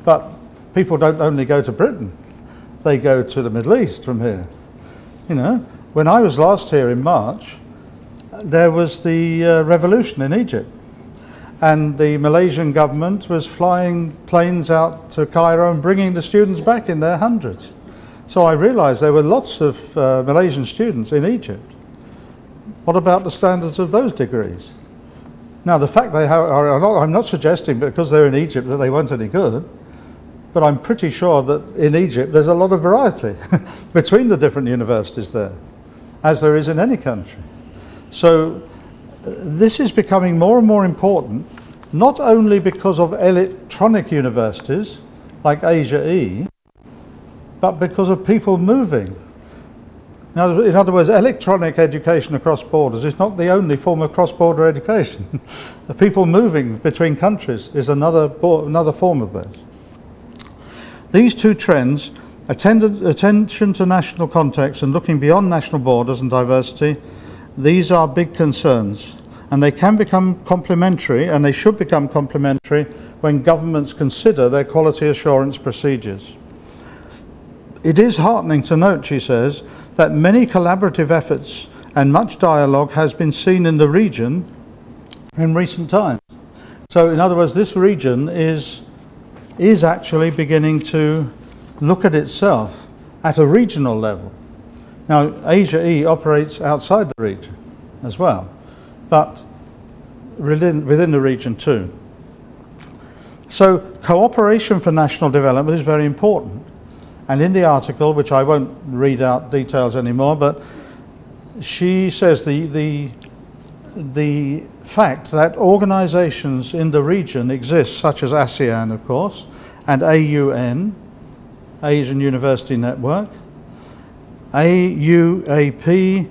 But people don't only go to Britain, they go to the Middle East from here. You know, when I was last here in March, there was the revolution in Egypt, and the Malaysian government was flying planes out to Cairo and bringing the students back in their hundreds. So I realized there were lots of Malaysian students in Egypt. What about the standards of those degrees? Now, the fact they I'm not suggesting because they're in Egypt that they weren't any good, but I'm pretty sure that in Egypt there's a lot of variety between the different universities there, as there is in any country. So this is becoming more and more important, not only because of electronic universities like AeU, but because of people moving. Now, in other words, electronic education across borders is not the only form of cross-border education. The people moving between countries is another form of this. These two trends, attention to national context and looking beyond national borders and diversity, these are big concerns, and they can become complementary, and they should become complementary when governments consider their quality assurance procedures. It is heartening to note, she says, that many collaborative efforts and much dialogue has been seen in the region in recent times. So in other words, this region is actually beginning to look at itself at a regional level. Now, AeU operates outside the region as well, but within the region too. So cooperation for national development is very important. And in the article, which I won't read out details anymore, but she says the the fact that organizations in the region exist, such as ASEAN, of course, and AUN, Asian University Network, AUAP,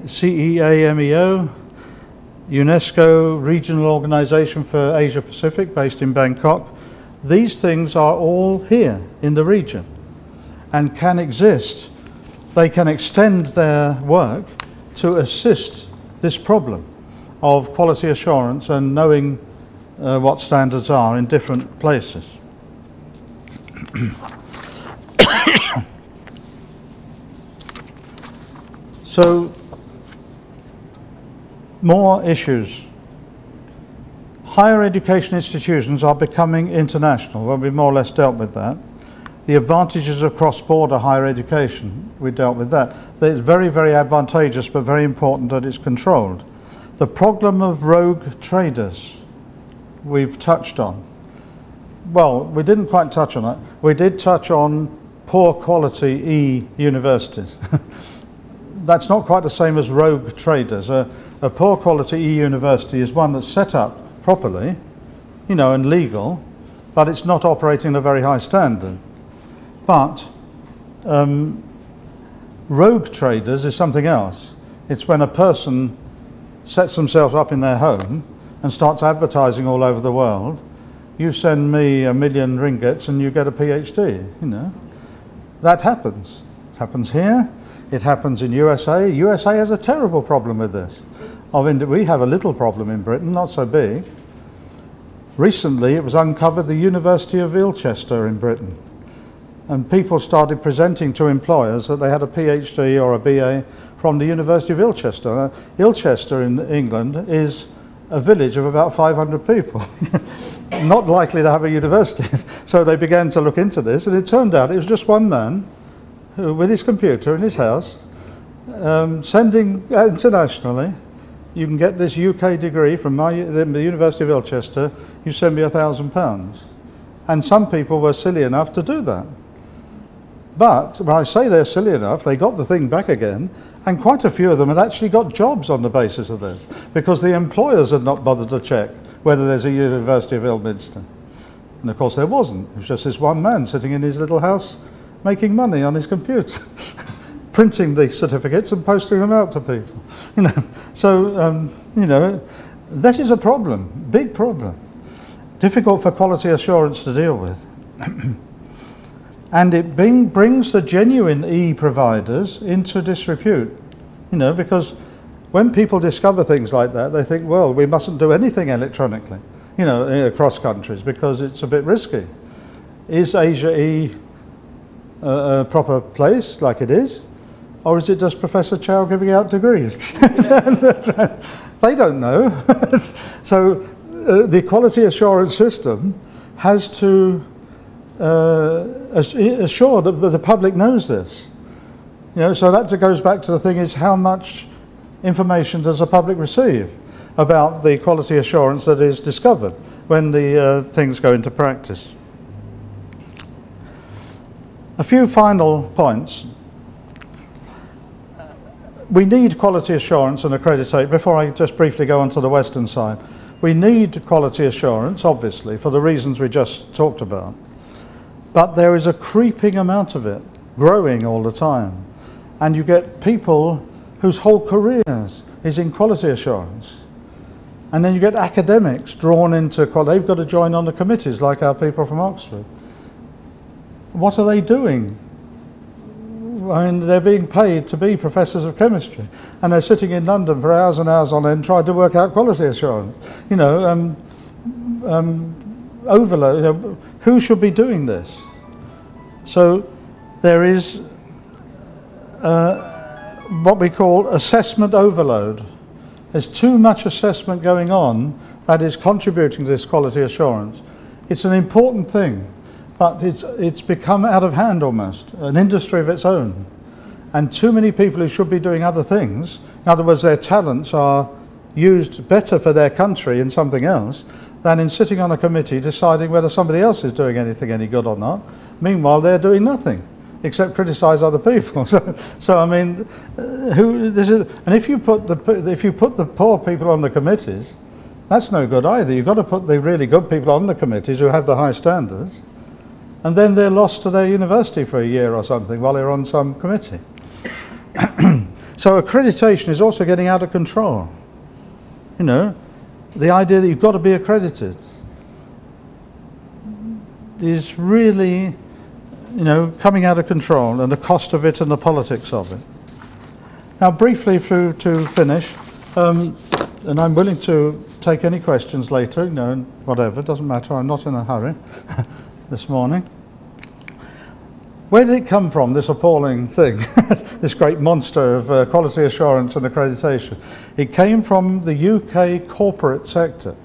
CEAMEO, UNESCO Regional Organization for Asia Pacific, based in Bangkok. These things are all here in the region and can exist. They can extend their work to assist this problem of quality assurance and knowing what standards are in different places. So, more issues. Higher education institutions are becoming international. Well, we more or less dealt with that. The advantages of cross-border higher education, we dealt with that. It's very, very advantageous, but very important that it's controlled. The problem of rogue traders, we've touched on. Well, we didn't quite touch on it. We did touch on poor quality e-universities. That's not quite the same as rogue traders. A poor quality e-university is one that's set up properly, you know, and legal, but it's not operating at a very high standard. But rogue traders is something else. It's when a person sets themselves up in their home and starts advertising all over the world. You send me 1 million ringgits and you get a PhD, you know. That happens. It happens here. It happens in USA. USA has a terrible problem with this. We have a little problem in Britain, not so big. Recently, it was uncovered the University of Ilchester in Britain. And people started presenting to employers that they had a PhD or a BA from the University of Ilchester. Ilchester in England is a village of about 500 people. Not likely to have a university. So they began to look into this, and it turned out it was just one man who, with his computer in his house, sending internationally, you can get this UK degree from the University of Ilchester, you send me £1,000. And some people were silly enough to do that. But when I say they're silly enough, they got the thing back again, and quite a few of them had actually got jobs on the basis of this, because the employers had not bothered to check whether there's a University of Ilminster. And of course there wasn't. It was just this one man sitting in his little house making money on his computer, printing the certificates and posting them out to people. You know, so you know, this is a problem, big problem, difficult for quality assurance to deal with. And it brings the genuine e-providers into disrepute, you know, because when people discover things like that, they think, well, we mustn't do anything electronically, you know, across countries, because it's a bit risky. Is AsiaE a proper place, like it is? Or is it just Professor Chow giving out degrees? They don't know. So the quality assurance system has to assure that the public knows this. You know, so that goes back to the thing is, how much information does the public receive about the quality assurance that is discovered when the things go into practice? A few final points. We need quality assurance and accreditation. Before I just briefly go on to the Western side, we need quality assurance, obviously, for the reasons we just talked about. But there is a creeping amount of it, growing all the time. And you get people whose whole careers is in quality assurance. And then you get academics drawn into quality. They've got to join on the committees, like our people from Oxford. What are they doing? I mean, they're being paid to be professors of chemistry, and they're sitting in London for hours and hours on end trying to work out quality assurance. You know, overload. You know, who should be doing this? So there is what we call assessment overload. There's too much assessment going on that is contributing to this quality assurance. It's an important thing, but it's become out of hand almost, an industry of its own. And too many people who should be doing other things, in other words, their talents are used better for their country in something else than in sitting on a committee deciding whether somebody else is doing anything any good or not. Meanwhile, they're doing nothing. except criticise other people. So I mean, and if you put the poor people on the committees, that's no good either. You've got to put the really good people on the committees who have the high standards, and then they're lost to their university for a year or something while they're on some committee. So accreditation is also getting out of control. You know, the idea that you've got to be accredited is really, you know, coming out of control, and the cost of it and the politics of it. Now, briefly to finish, and I'm willing to take any questions later, you know, whatever, it doesn't matter, I'm not in a hurry this morning. Where did it come from, this appalling thing, this great monster of quality assurance and accreditation? It came from the UK corporate sector.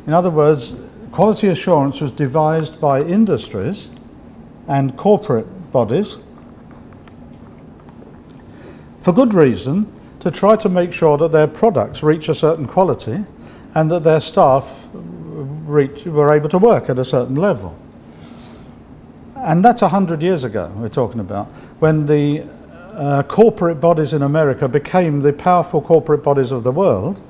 In other words, quality assurance was devised by industries and corporate bodies for good reason, to try to make sure that their products reach a certain quality and that their staff were able to work at a certain level. And that's 100 years ago we're talking about, when the corporate bodies in America became the powerful corporate bodies of the world,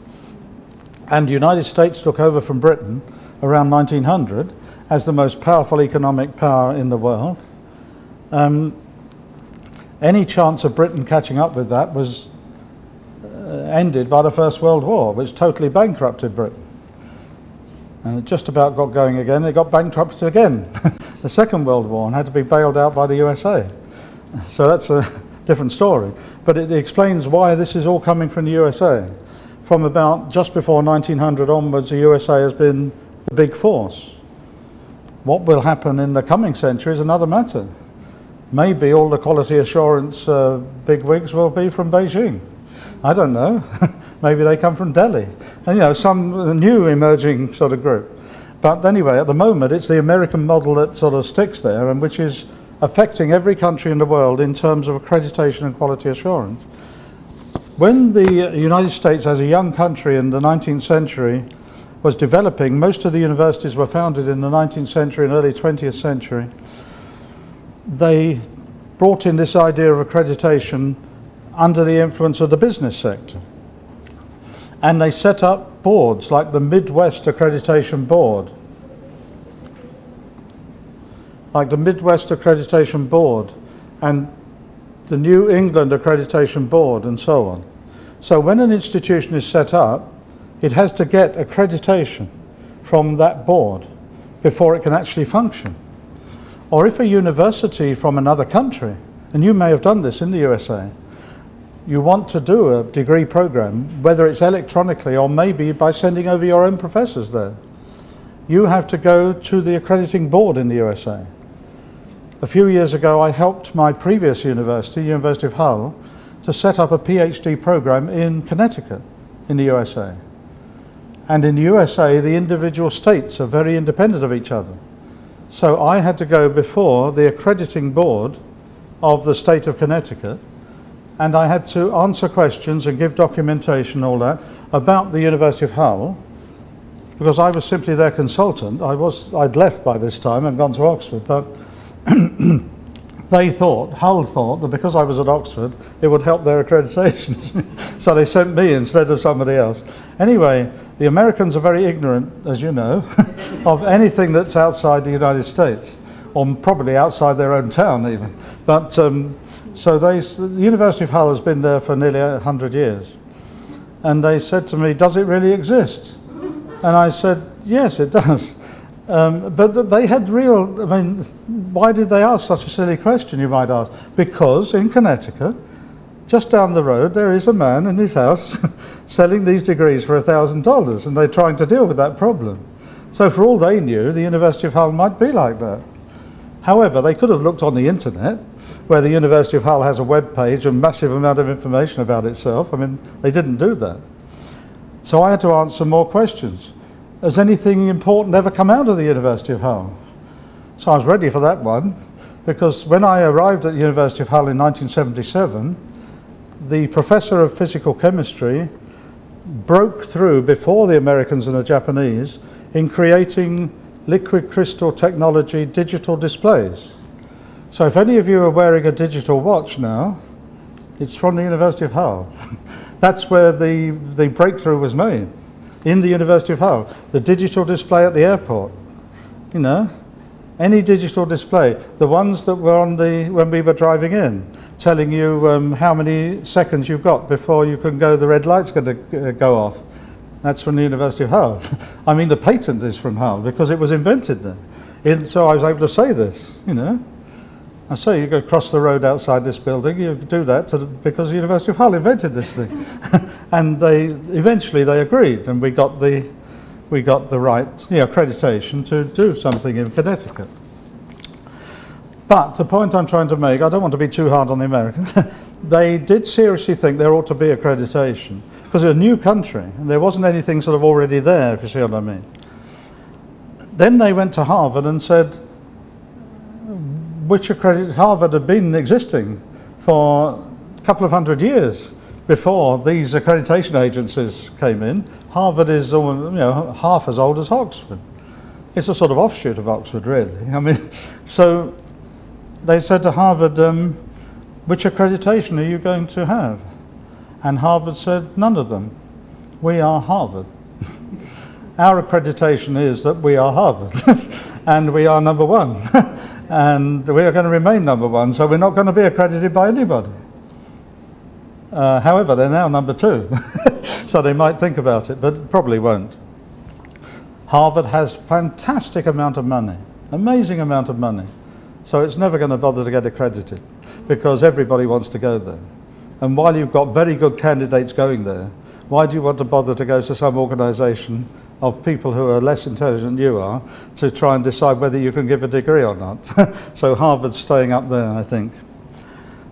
and the United States took over from Britain around 1900 as the most powerful economic power in the world. Any chance of Britain catching up with that was ended by the First World War, which totally bankrupted Britain. And it just about got going again. It got bankrupted again, the Second World War, and had to be bailed out by the USA. So that's a different story. But it explains why this is all coming from the USA. From about just before 1900 onwards, the USA has been the big force. What will happen in the coming century is another matter. Maybe all the quality assurance bigwigs will be from Beijing. I don't know. Maybe they come from Delhi. And, you know, some new emerging sort of group. But anyway, at the moment, it's the American model that sort of sticks there, and which is affecting every country in the world in terms of accreditation and quality assurance. When the United States, as a young country in the 19th century, was developing, most of the universities were founded in the 19th century and early 20th century. They brought in this idea of accreditation under the influence of the business sector. And they set up boards like the Midwest Accreditation Board. And the New England Accreditation Board, and so on. So when an institution is set up, it has to get accreditation from that board before it can actually function. Or if a university from another country, and you may have done this in the USA, you want to do a degree program, whether it's electronically or maybe by sending over your own professors there, you have to go to the accrediting board in the USA. A few years ago, I helped my previous university, University of Hull, to set up a PhD program in Connecticut in the USA. And in the USA, the individual states are very independent of each other. So I had to go before the accrediting board of the state of Connecticut, and I had to answer questions and give documentation and all that about the University of Hull, because I was simply their consultant. I'd left by this time and gone to Oxford, but Hull thought that because I was at Oxford, it would help their accreditation. So they sent me instead of somebody else. Anyway, the Americans are very ignorant, as you know, of anything that's outside the United States, or probably outside their own town even. But so the University of Hull has been there for nearly 100 years. And they said to me, does it really exist? And I said, yes, it does. But they had why did they ask such a silly question, you might ask? Because in Connecticut, just down the road, there is a man in his house selling these degrees for $1,000, and they're trying to deal with that problem. So for all they knew, the University of Hull might be like that. However, they could have looked on the internet, where the University of Hull has a web page and massive amount of information about itself. I mean, they didn't do that. So I had to answer more questions. Has anything important ever come out of the University of Hull? So I was ready for that one, because when I arrived at the University of Hull in 1977, the professor of physical chemistry broke through before the Americans and the Japanese in creating liquid crystal technology digital displays. So if any of you are wearing a digital watch now, it's from the University of Hull. That's where the breakthrough was made, in the University of Hull. The digital display at the airport, you know, any digital display, the ones that were on when we were driving in, telling you how many seconds you've got before you can go, the red light's going to go off. That's from the University of Hull. I mean, the patent is from Hull because it was invented there. So I was able to say this, you know. I say you go across the road outside this building, you do that because the University of Hull invented this thing. And eventually they agreed, and we got the right accreditation to do something in Connecticut. But the point I'm trying to make, I don't want to be too hard on the Americans, they did seriously think there ought to be accreditation because it's a new country and there wasn't anything sort of already there, if you see what I mean. Then they went to Harvard and said, Harvard had been existing for a couple of hundred years before these accreditation agencies came in. Harvard is half as old as Oxford. It's a sort of offshoot of Oxford, really. I mean, so they said to Harvard, which accreditation are you going to have? And Harvard said, none of them. We are Harvard. Our accreditation is that we are Harvard and we are number one. And we are going to remain number one, so we're not going to be accredited by anybody. However, they're now number two, so they might think about it, but probably won't. Harvard has fantastic amount of money, amazing amount of money, so it's never going to bother to get accredited because everybody wants to go there. And while you've got very good candidates going there, why do you want to bother to go to some organisation of people who are less intelligent than you are to try and decide whether you can give a degree or not? So Harvard's staying up there, I think.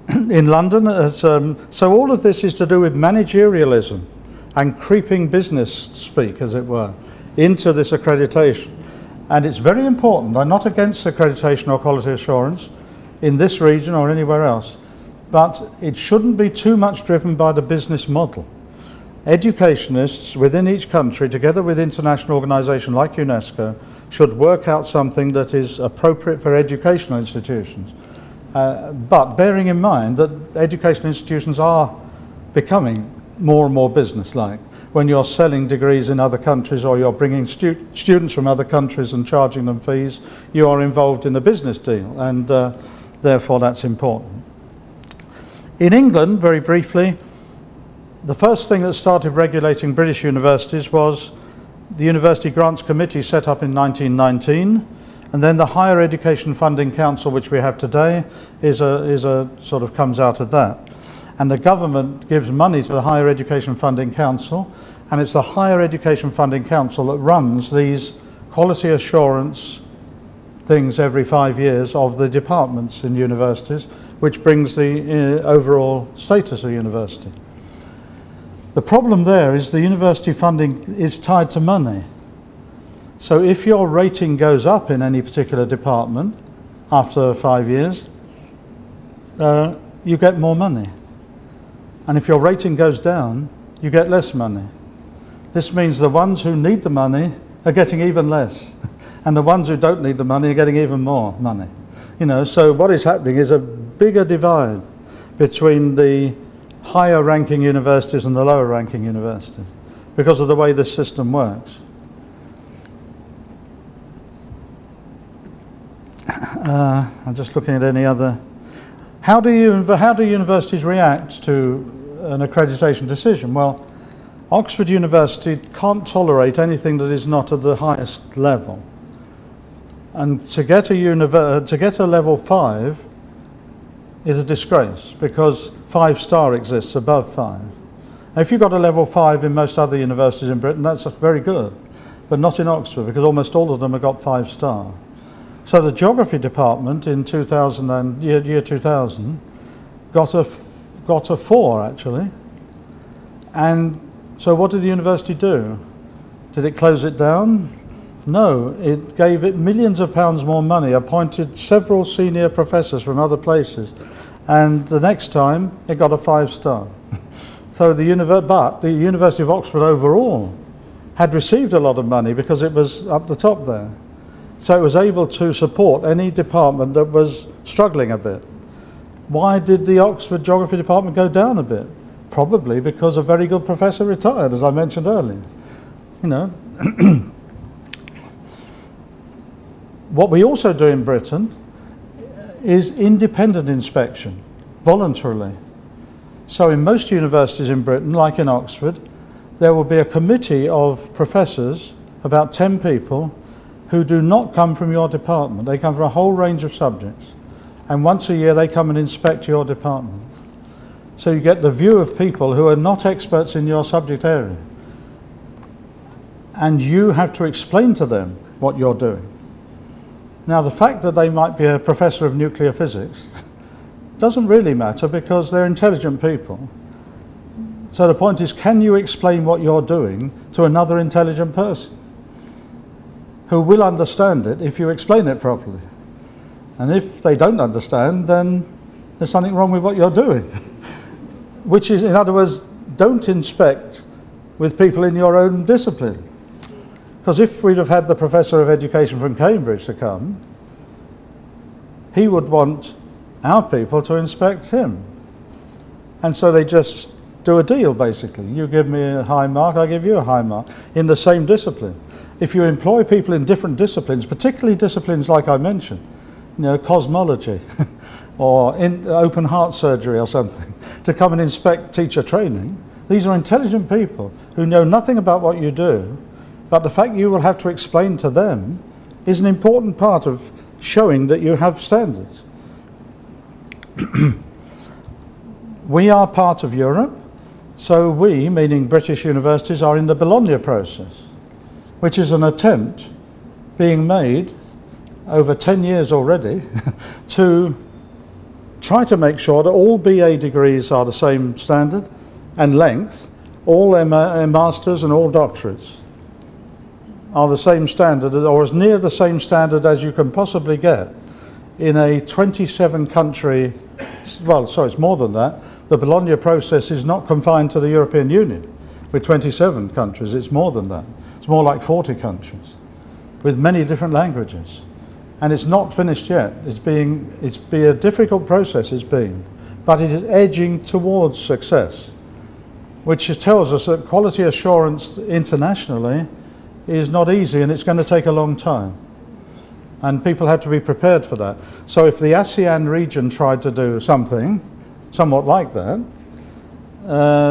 In London, so all of this is to do with managerialism and creeping business speak, as it were, into this accreditation. And it's very important. I'm not against accreditation or quality assurance in this region or anywhere else, but it shouldn't be too much driven by the business model. Educationists within each country, together with international organisations like UNESCO, should work out something that is appropriate for educational institutions. But bearing in mind that educational institutions are becoming more and more business-like. When you're selling degrees in other countries or you're bringing students from other countries and charging them fees, you are involved in a business deal, and therefore that's important. In England, very briefly, the first thing that started regulating British universities was the University Grants Committee set up in 1919, and then the Higher Education Funding Council, which we have today, is a sort of comes out of that. And the government gives money to the Higher Education Funding Council, and it's the Higher Education Funding Council that runs these quality assurance things every 5 years of the departments in universities, which brings the overall status of university. The problem there is the university funding is tied to money. So if your rating goes up in any particular department after 5 years, you get more money. And if your rating goes down, you get less money. This means the ones who need the money are getting even less. And the ones who don't need the money are getting even more money. You know, so what is happening is a bigger divide between the higher ranking universities and the lower ranking universities because of the way this system works. I'm just looking at any other. How do universities react to an accreditation decision? Well, Oxford University can't tolerate anything that is not at the highest level. And to get a level 5 is a disgrace because 5-star exists above 5. Now, if you've got a level 5 in most other universities in Britain, that's very good, but not in Oxford because almost all of them have got 5-star. So the geography department in year 2000 got a 4 actually. And so what did the university do? Did it close it down? No, it gave it millions of pounds more money, appointed several senior professors from other places, and the next time it got a 5-star. So the University of Oxford overall had received a lot of money because it was up the top there. So it was able to support any department that was struggling a bit. Why did the Oxford Geography department go down a bit? Probably because a very good professor retired, as I mentioned earlier. You know. What we also do in Britain is independent inspection, voluntarily. So in most universities in Britain, like in Oxford, there will be a committee of professors, about 10 people, who do not come from your department. They come from a whole range of subjects. And once a year they come and inspect your department. So you get the view of people who are not experts in your subject area. And you have to explain to them what you're doing. Now, the fact that they might be a professor of nuclear physics doesn't really matter because they're intelligent people. So the point is, can you explain what you're doing to another intelligent person who will understand it if you explain it properly? And if they don't understand, then there's something wrong with what you're doing. Which is, in other words, don't inspect with people in your own discipline. Because if we'd have had the Professor of Education from Cambridge to come, he would want our people to inspect him. And so they just do a deal, basically. You give me a high mark, I give you a high mark, in the same discipline. If you employ people in different disciplines, particularly disciplines like I mentioned, you know, cosmology, or open heart surgery or something, to come and inspect teacher training, these are intelligent people who know nothing about what you do, but the fact you will have to explain to them is an important part of showing that you have standards. We are part of Europe, so we, meaning British universities, are in the Bologna process, which is an attempt being made over 10 years already to try to make sure that all BA degrees are the same standard and length, all masters and all doctorates are the same standard, or as near the same standard as you can possibly get in a 27 country, well, sorry, it's more than that. The Bologna process is not confined to the European Union with 27 countries, it's more than that. It's more like 40 countries with many different languages. And it's not finished yet. It's been a difficult process, it's been, but it is edging towards success, which tells us that quality assurance internationally is not easy and it's going to take a long time. And people have to be prepared for that. So if the ASEAN region tried to do something somewhat like that,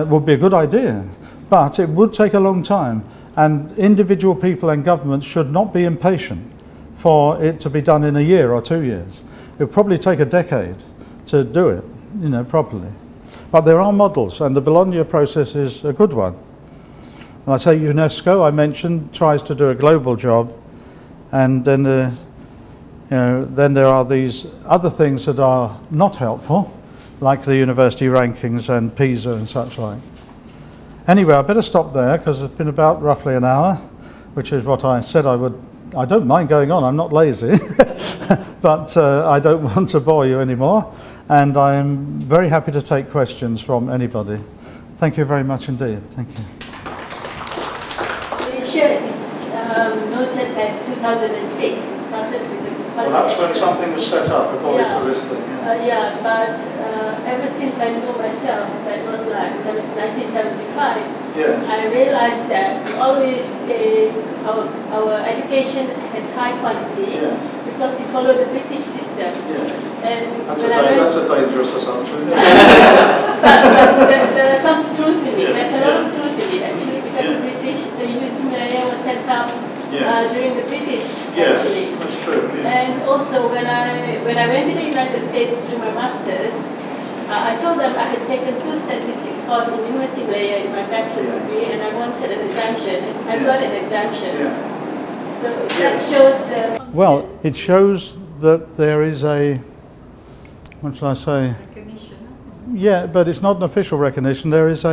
would be a good idea. But it would take a long time. And individual people and governments should not be impatient for it to be done in a year or 2 years. It would probably take a decade to do it, you know, properly. But there are models, and the Bologna process is a good one. And I say UNESCO, I mentioned, tries to do a global job, and then then there are these other things that are not helpful, like the university rankings and PISA and such like. Anyway, I better stop there because it's been about roughly an hour, which is what I said I would. I don't mind going on, I'm not lazy, but I don't want to bore you anymore, and I'm very happy to take questions from anybody. Thank you very much indeed. Thank you. Malaysia is noted as 2006. It started with the Well, that's when something was set up, according to this thing. Yeah, but ever since I know myself, that was like 1975, yes. I realized that we always say our education has high quality, yes, because we follow the British system. Yes. And That's a when dangerous assumption. but there are some truth in it. Yes, There's a lot of truth in it, actually, because the University of Malaya was set up during the British, actually. Yes, that's true. Yeah. And also, when I went to the United States to do my master's, I told them I had taken 2 statistics courses in University of Malaya in my bachelor's degree, and I wanted an exemption. I got an exemption. So that shows the... Well, it shows that there is a, what shall I say? Recognition. Yeah, but it's not an official recognition. There is,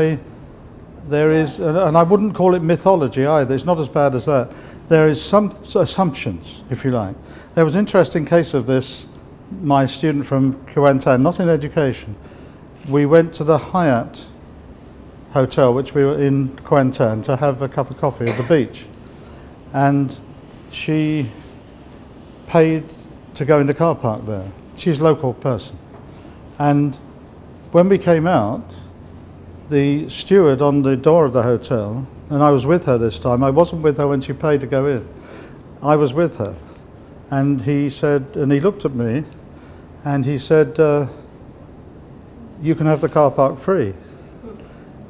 and I wouldn't call it mythology either. It's not as bad as that. There is some assumptions, if you like. There was an interesting case of this. My student from Kuantan, not in education, we went to the Hyatt hotel, which we were in Kuantan, to have a cup of coffee at the beach. And she paid to go in the car park there. She's a local person. And when we came out, the steward on the door of the hotel, and I was with her this time, I wasn't with her when she paid to go in. I was with her. And he said, and he looked at me, and he said, you can have the car park free.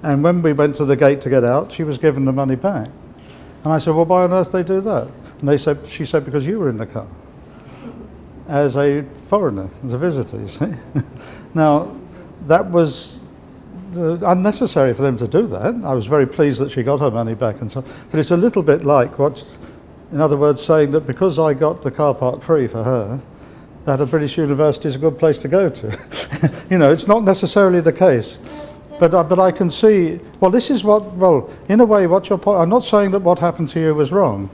And when we went to the gate to get out, she was given the money back. And I said, well, why on earth they do that? And she said, because you were in the car. As a foreigner, as a visitor, you see. Now, that was unnecessary for them to do that. I was very pleased that she got her money back and so on. But it's a little bit like in other words, saying that because I got the car park free for her, that a British university is a good place to go to. You know, it's not necessarily the case. But I can see, well, this is in a way, what's your point? I'm not saying that what happened to you was wrong.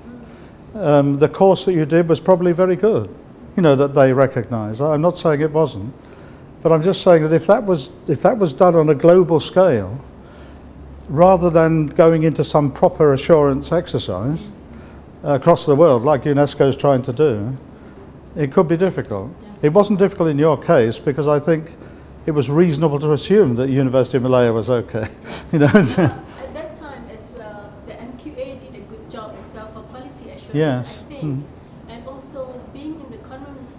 The course that you did was probably very good, you know, that they recognise. I'm not saying it wasn't. But I'm just saying that if that was done on a global scale, rather than going into some proper assurance exercise across the world, like UNESCO's trying to do, it could be difficult. Yeah. It wasn't difficult in your case because I think it was reasonable to assume that University of Malaya was okay. You know. At that time as well, the MQA did a good job as well for quality assurance, yes. I think. And also being in the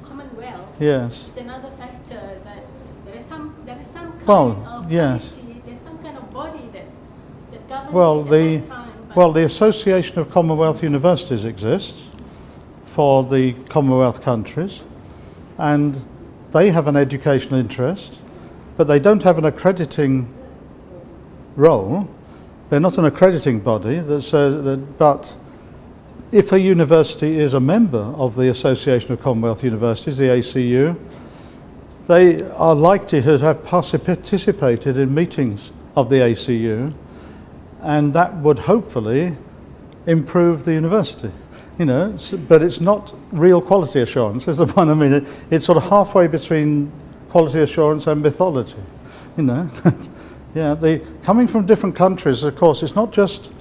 Commonwealth yes. is another factor that there is some kind of yes. quality, there's some kind of body that governs it at that time. Well, the Association of Commonwealth Universities exists for the Commonwealth countries, and they have an educational interest, but they don't have an accrediting role. They're not an accrediting body that says that, but if a university is a member of the Association of Commonwealth Universities, the ACU, they are likely to have participated in meetings of the ACU, and that would hopefully improve the university. You know, but it's not real quality assurance, is the point I mean. It's sort of halfway between quality assurance and mythology, you know. Yeah, coming from different countries, of course, it's not just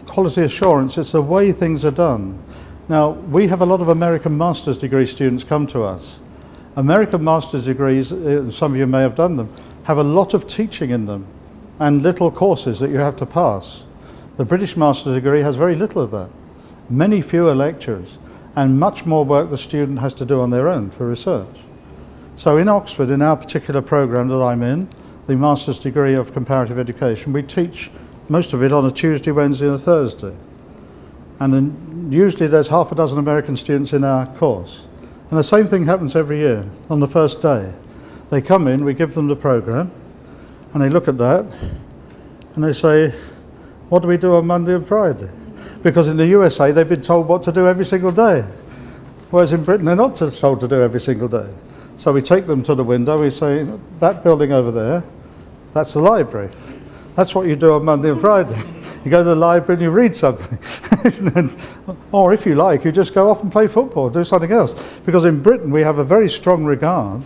quality assurance, it's the way things are done. Now, we have a lot of American master's degree students come to us. American master's degrees, some of you may have done them, have a lot of teaching in them and little courses that you have to pass. The British master's degree has very little of that. Many fewer lectures and much more work the student has to do on their own for research. So in Oxford, in our particular programme that I'm in, the Master's degree of Comparative Education, we teach most of it on a Tuesday, Wednesday and a Thursday. And then usually there's half a dozen American students in our course. And the same thing happens every year on the first day. They come in, we give them the programme, and they look at that, and they say, what do we do on Monday and Friday? Because in the USA, they've been told what to do every single day. Whereas in Britain, they're not told to do every single day. So we take them to the window, we say, that building over there, that's the library. That's what you do on Monday and Friday. You go to the library and you read something. Or if you like, you just go off and play football, do something else. Because in Britain, we have a very strong regard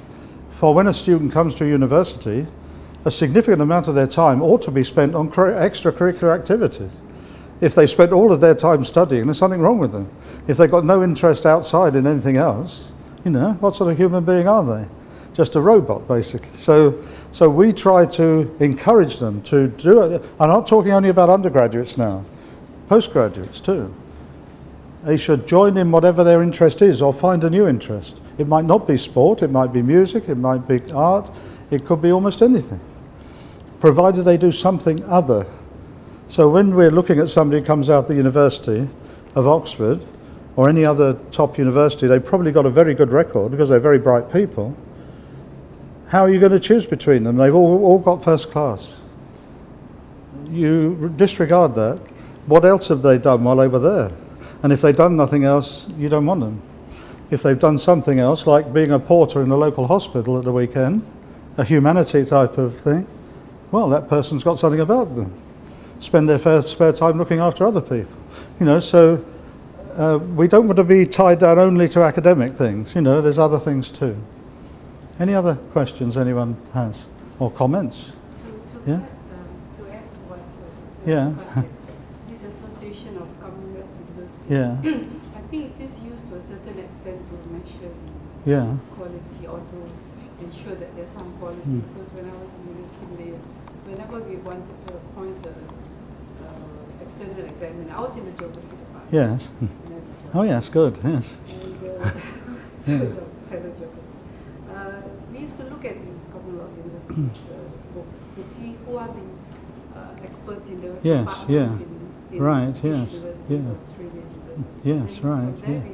for when a student comes to a university, a significant amount of their time ought to be spent on extracurricular activities. If they spent all of their time studying, there's something wrong with them. If they've got no interest outside in anything else, you know, what sort of human being are they? Just a robot, basically. So we try to encourage them to do it. I'm not talking only about undergraduates now, postgraduates too. They should join in whatever their interest is or find a new interest. It might not be sport, it might be music, it might be art, it could be almost anything, provided they do something other. So when we're looking at somebody who comes out of the University of Oxford or any other top university, they've probably got a very good record because they're very bright people. How are you going to choose between them? They've all got first class. You disregard that. What else have they done while they were there? And if they've done nothing else, you don't want them. If they've done something else, like being a porter in a local hospital at the weekend, a humanity type of thing, well, that person's got something about them. Spend their first spare time looking after other people. You know, so we don't want to be tied down only to academic things. You know, there's other things too. Any other questions anyone has or comments? To add to what this Association of Commonwealth Universities, yeah. I think it is used to a certain certain extent to mention Yeah. quality or to ensure that there's some quality. Because when I was in University Malaysia, whenever we wanted to appoint an external examiner, I was in the geography department. Yes. Oh yes, good. Yes. And fellow geographer. We used to look at the Commonwealth University's book to see who are the experts in the Yes, yeah. departments in Right, British yes, universities, yeah. Australian universities. Yes, And right, from there yeah.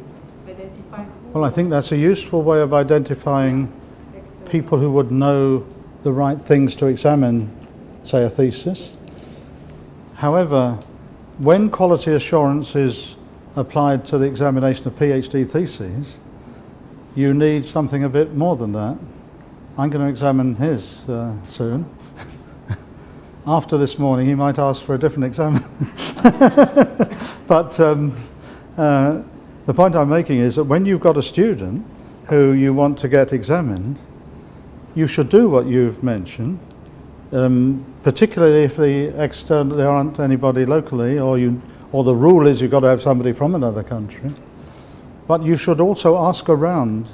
we identify who Well, I think that's a useful way of identifying external- people who would know the right things to examine, say, a thesis. However, when quality assurance is applied to the examination of PhD theses, you need something a bit more than that. I'm going to examine his soon. After this morning, he might ask for a different exam. But the point I'm making is that when you've got a student who you want to get examined, you should do what you've mentioned, particularly if there aren't anybody locally, or the rule is you've got to have somebody from another country. But you should also ask around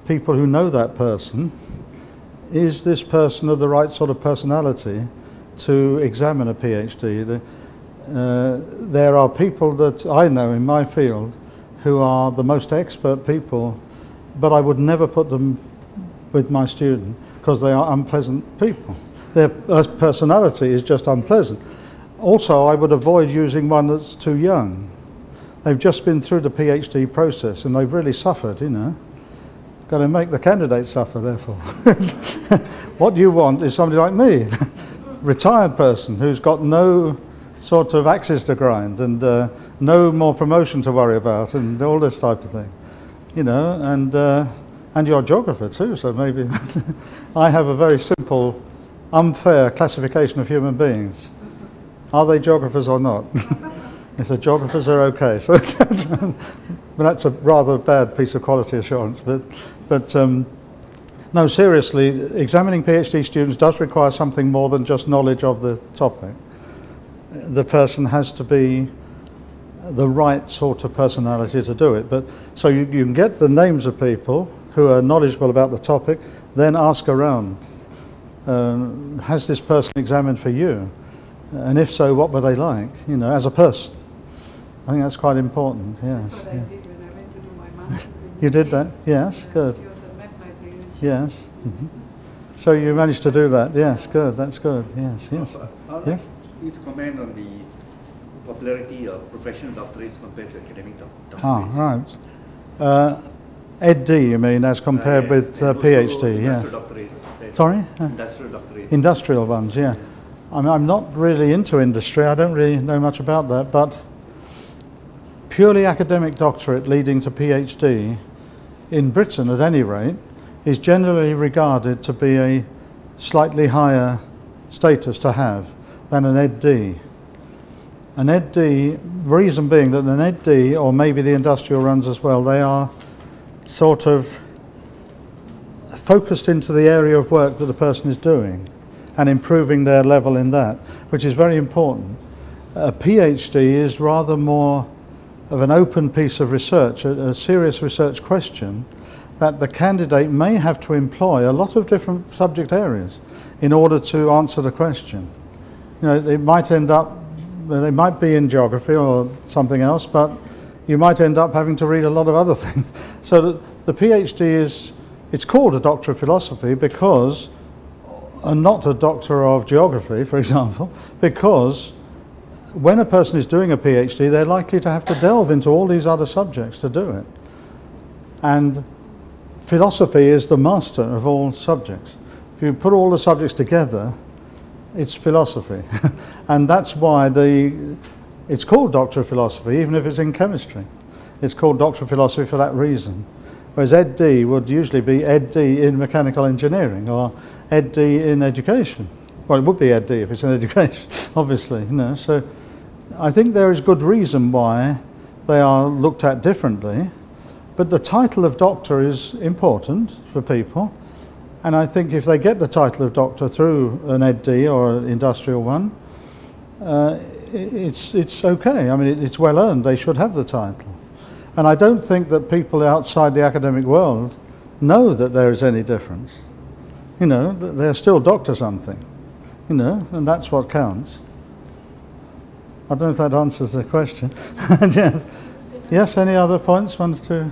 people who know that person, is this person of the right sort of personality to examine a PhD? There are people that I know in my field who are the most expert people, but I would never put them with my student because they are unpleasant people. Their personality is just unpleasant. Also, I would avoid using one that's too young. They've just been through the PhD process and they've really suffered, you know. Got to make the candidate suffer, therefore. What you want is somebody like me, retired person who's got no sort of axes to grind and no more promotion to worry about and all this type of thing, you know. And you're a geographer too, so maybe I have a very simple, unfair classification of human beings. Are they geographers or not? If the geographers are okay, so but that's a rather bad piece of quality assurance. But no, seriously, examining PhD students does require something more than just knowledge of the topic. The person has to be the right sort of personality to do it. But so you can get the names of people who are knowledgeable about the topic, then ask around. Has this person examined for you? And if so, what were they like, you know, as a person? I think that's quite important, yes. That's what I did when I went to do my master's in You did UK. that? Yes, good. He was a map librarian. Yes. So you managed to do that? Yes, good, that's good, yes, yes. I'd Yes? like you to comment on the popularity of professional doctorates compared to academic doctorates. Ah, right. EdD, you mean, as compared Yes, with and also PhD, yes. industrial doctorates. Sorry? Industrial doctorates. Industrial ones, yeah. I'm not really into industry, I don't really know much about that, but purely academic doctorate leading to PhD, in Britain at any rate, is generally regarded to be a slightly higher status to have than an EdD. An EdD, reason being that an EdD, or maybe the industrial runs as well, they are sort of focused into the area of work that the person is doing and improving their level in that, which is very important. A PhD is rather more of an open piece of research, a serious research question that the candidate may have to employ a lot of different subject areas in order to answer the question. You know, it might end up, they might be in geography or something else, but you might end up having to read a lot of other things. So the PhD is, it's called a Doctor of Philosophy because, and not a Doctor of Geography, for example, because when a person is doing a PhD, they're likely to have to delve into all these other subjects to do it. And philosophy is the master of all subjects. If you put all the subjects together, it's philosophy. And that's why it's called Doctor of Philosophy, even if it's in chemistry. It's called Doctor of Philosophy for that reason. Whereas EdD would usually be EdD in mechanical engineering or EdD in education. Well, it would be EdD if it's in education, obviously, you know. So I think there is good reason why they are looked at differently. But the title of doctor is important for people. And I think if they get the title of doctor through an EdD or an industrial one, it's okay. I mean, it's well earned. They should have the title. And I don't think that people outside the academic world know that there is any difference. You know, they're still doctor something, you know, and that's what counts. I don't know if that answers the question. Yes. Yes, any other points? One, two,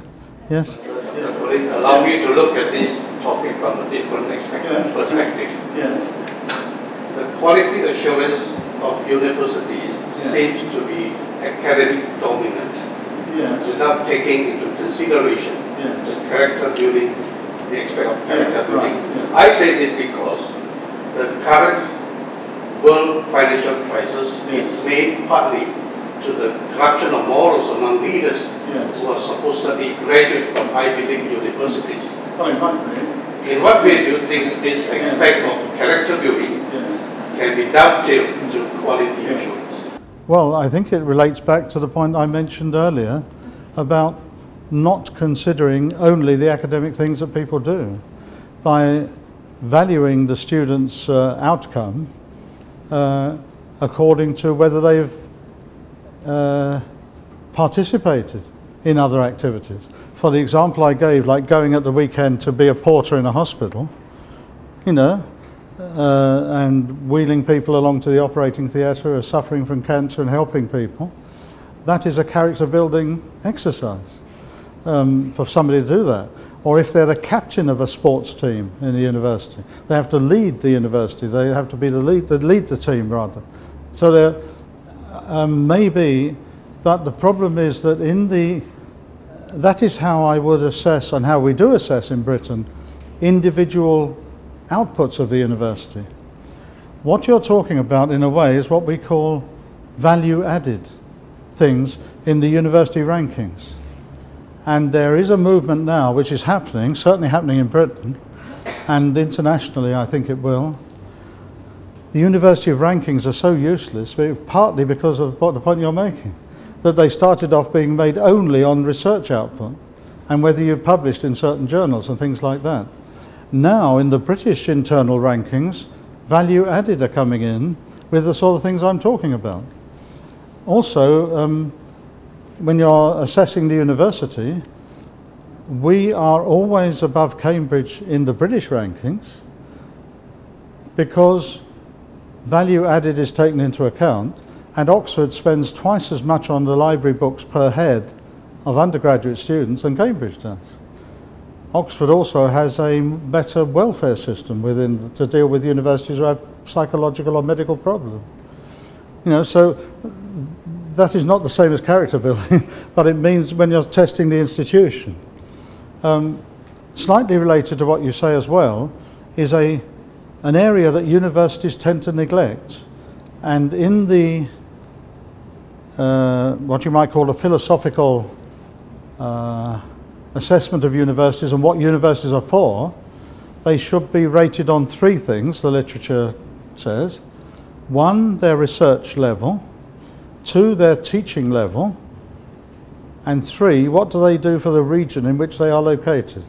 yes? Colin, allow me to look at this topic from a different perspective. Yes. The quality assurance of universities seems to be academic dominant, without taking into consideration the character building, the aspect of character building. I say this because the current world financial crisis is made partly to the corruption of morals among leaders who are supposedly graduates from Ivy League universities. In what way do you think this aspect of character building can be dovetailed to quality assurance? Well, I think it relates back to the point I mentioned earlier about not considering only the academic things that people do. By valuing the student's outcome according to whether they've participated in other activities. For the example I gave, like going at the weekend to be a porter in a hospital, you know, and wheeling people along to the operating theatre who are suffering from cancer and helping people, that is a character building exercise for somebody to do that. Or if they're the captain of a sports team in the university, they have to lead the university, they have to be lead the team rather. So there may be, but the problem is that that is how I would assess, and how we do assess in Britain, individual outputs of the university. What you're talking about in a way is what we call value added things in the university rankings. And there is a movement now which is happening, certainly happening in Britain, and internationally I think it will. The university rankings are so useless, partly because of the point you're making, that they started off being made only on research output and whether you published in certain journals and things like that. Now in the British internal rankings, value added are coming in with the sort of things I'm talking about. Also, when you're assessing the university, we are always above Cambridge in the British rankings because value added is taken into account, and Oxford spends twice as much on the library books per head of undergraduate students than Cambridge does. Oxford also has a better welfare system to deal with universities who have psychological or medical problems. You know, so that is not the same as character building, but it means when you're testing the institution. Slightly related to what you say as well is an area that universities tend to neglect, and in the what you might call a philosophical assessment of universities and what universities are for, they should be rated on three things, the literature says. One, their research level. Two, their teaching level. And three, what do they do for the region in which they are located?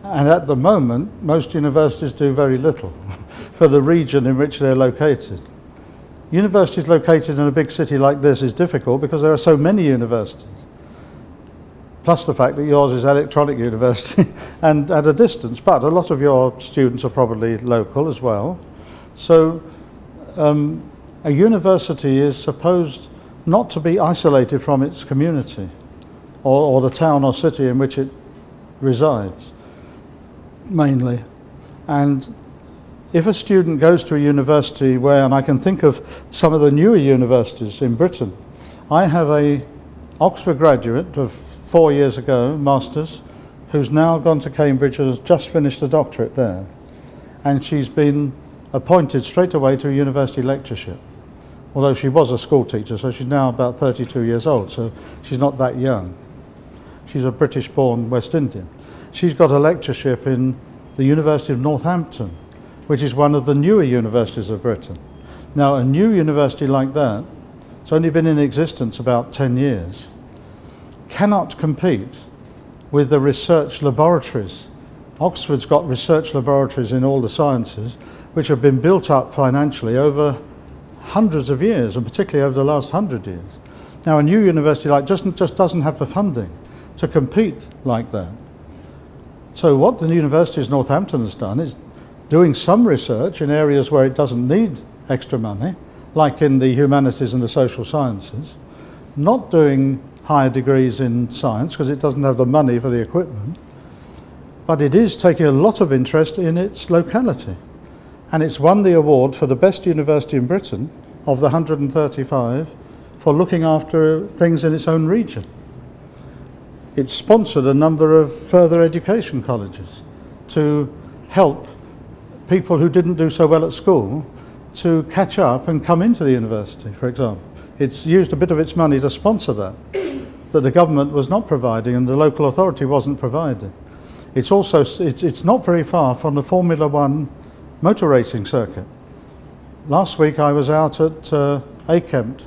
And at the moment, most universities do very little for the region in which they're located. Universities located in a big city like this is difficult because there are so many universities. Plus the fact that yours is electronic university and at a distance, but a lot of your students are probably local as well. So a university is supposed not to be isolated from its community or the town or city in which it resides, mainly. And if a student goes to a university where, and I can think of some of the newer universities in Britain, I have a Oxford graduate of 4 years ago, master's, who's now gone to Cambridge and has just finished a doctorate there. And she's been appointed straight away to a university lectureship. Although she was a school teacher, so she's now about 32 years old, so she's not that young. She's a British-born West Indian. She's got a lectureship in the University of Northampton, which is one of the newer universities of Britain. Now, a new university like that, it's only been in existence about 10 years, cannot compete with the research laboratories. Oxford's got research laboratories in all the sciences, which have been built up financially over hundreds of years, and particularly over the last 100 years. Now, a new university just doesn't have the funding to compete like that. So what the University of Northampton has done is doing some research in areas where it doesn't need extra money, like in the humanities and the social sciences, not doing higher degrees in science because it doesn't have the money for the equipment, but it is taking a lot of interest in its locality. And it's won the award for the best university in Britain of the 135 for looking after things in its own region. It's sponsored a number of further education colleges to help people who didn't do so well at school to catch up and come into the university, for example. It's used a bit of its money to sponsor that the government was not providing and the local authority wasn't providing. It's also, it's not very far from the Formula One motor racing circuit. Last week I was out at AeU,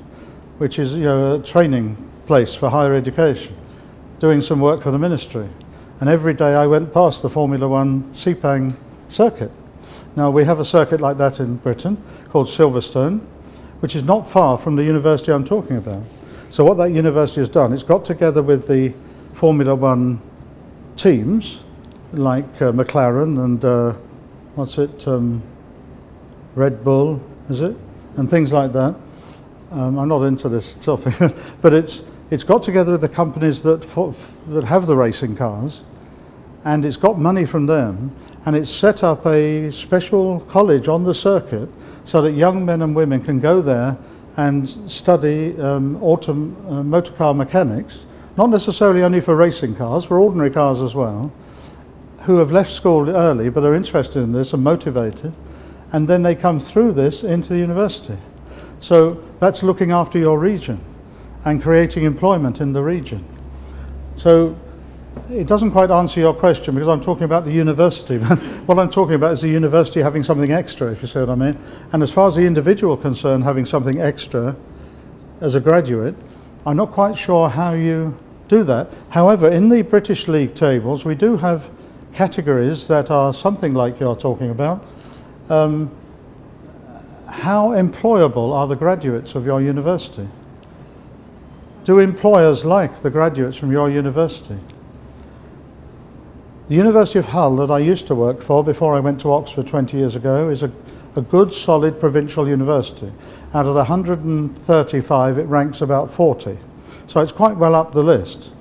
which is a training place for higher education, doing some work for the ministry. And every day I went past the Formula One Sepang circuit. Now we have a circuit like that in Britain called Silverstone, which is not far from the university I'm talking about. So what that university has done, it's got together with the Formula One teams, like McLaren and Red Bull, is it? And things like that. I'm not into this topic, but it's got together with the companies that have the racing cars, and it's got money from them, and it's set up a special college on the circuit so that young men and women can go there and study motor car mechanics, not necessarily only for racing cars, for ordinary cars as well, who have left school early but are interested in this and motivated, and then they come through this into the university. So that's looking after your region and creating employment in the region. So it doesn't quite answer your question because I'm talking about the university, but what I'm talking about is the university having something extra, if you see what I mean. And as far as the individual concerned, having something extra as a graduate, I'm not quite sure how you do that. However, in the British League tables, we do have categories that are something like you're talking about. How employable are the graduates of your university? Do employers like the graduates from your university? The University of Hull that I used to work for before I went to Oxford 20 years ago is a good, solid provincial university. Out of the 135, it ranks about 40. So it's quite well up the list,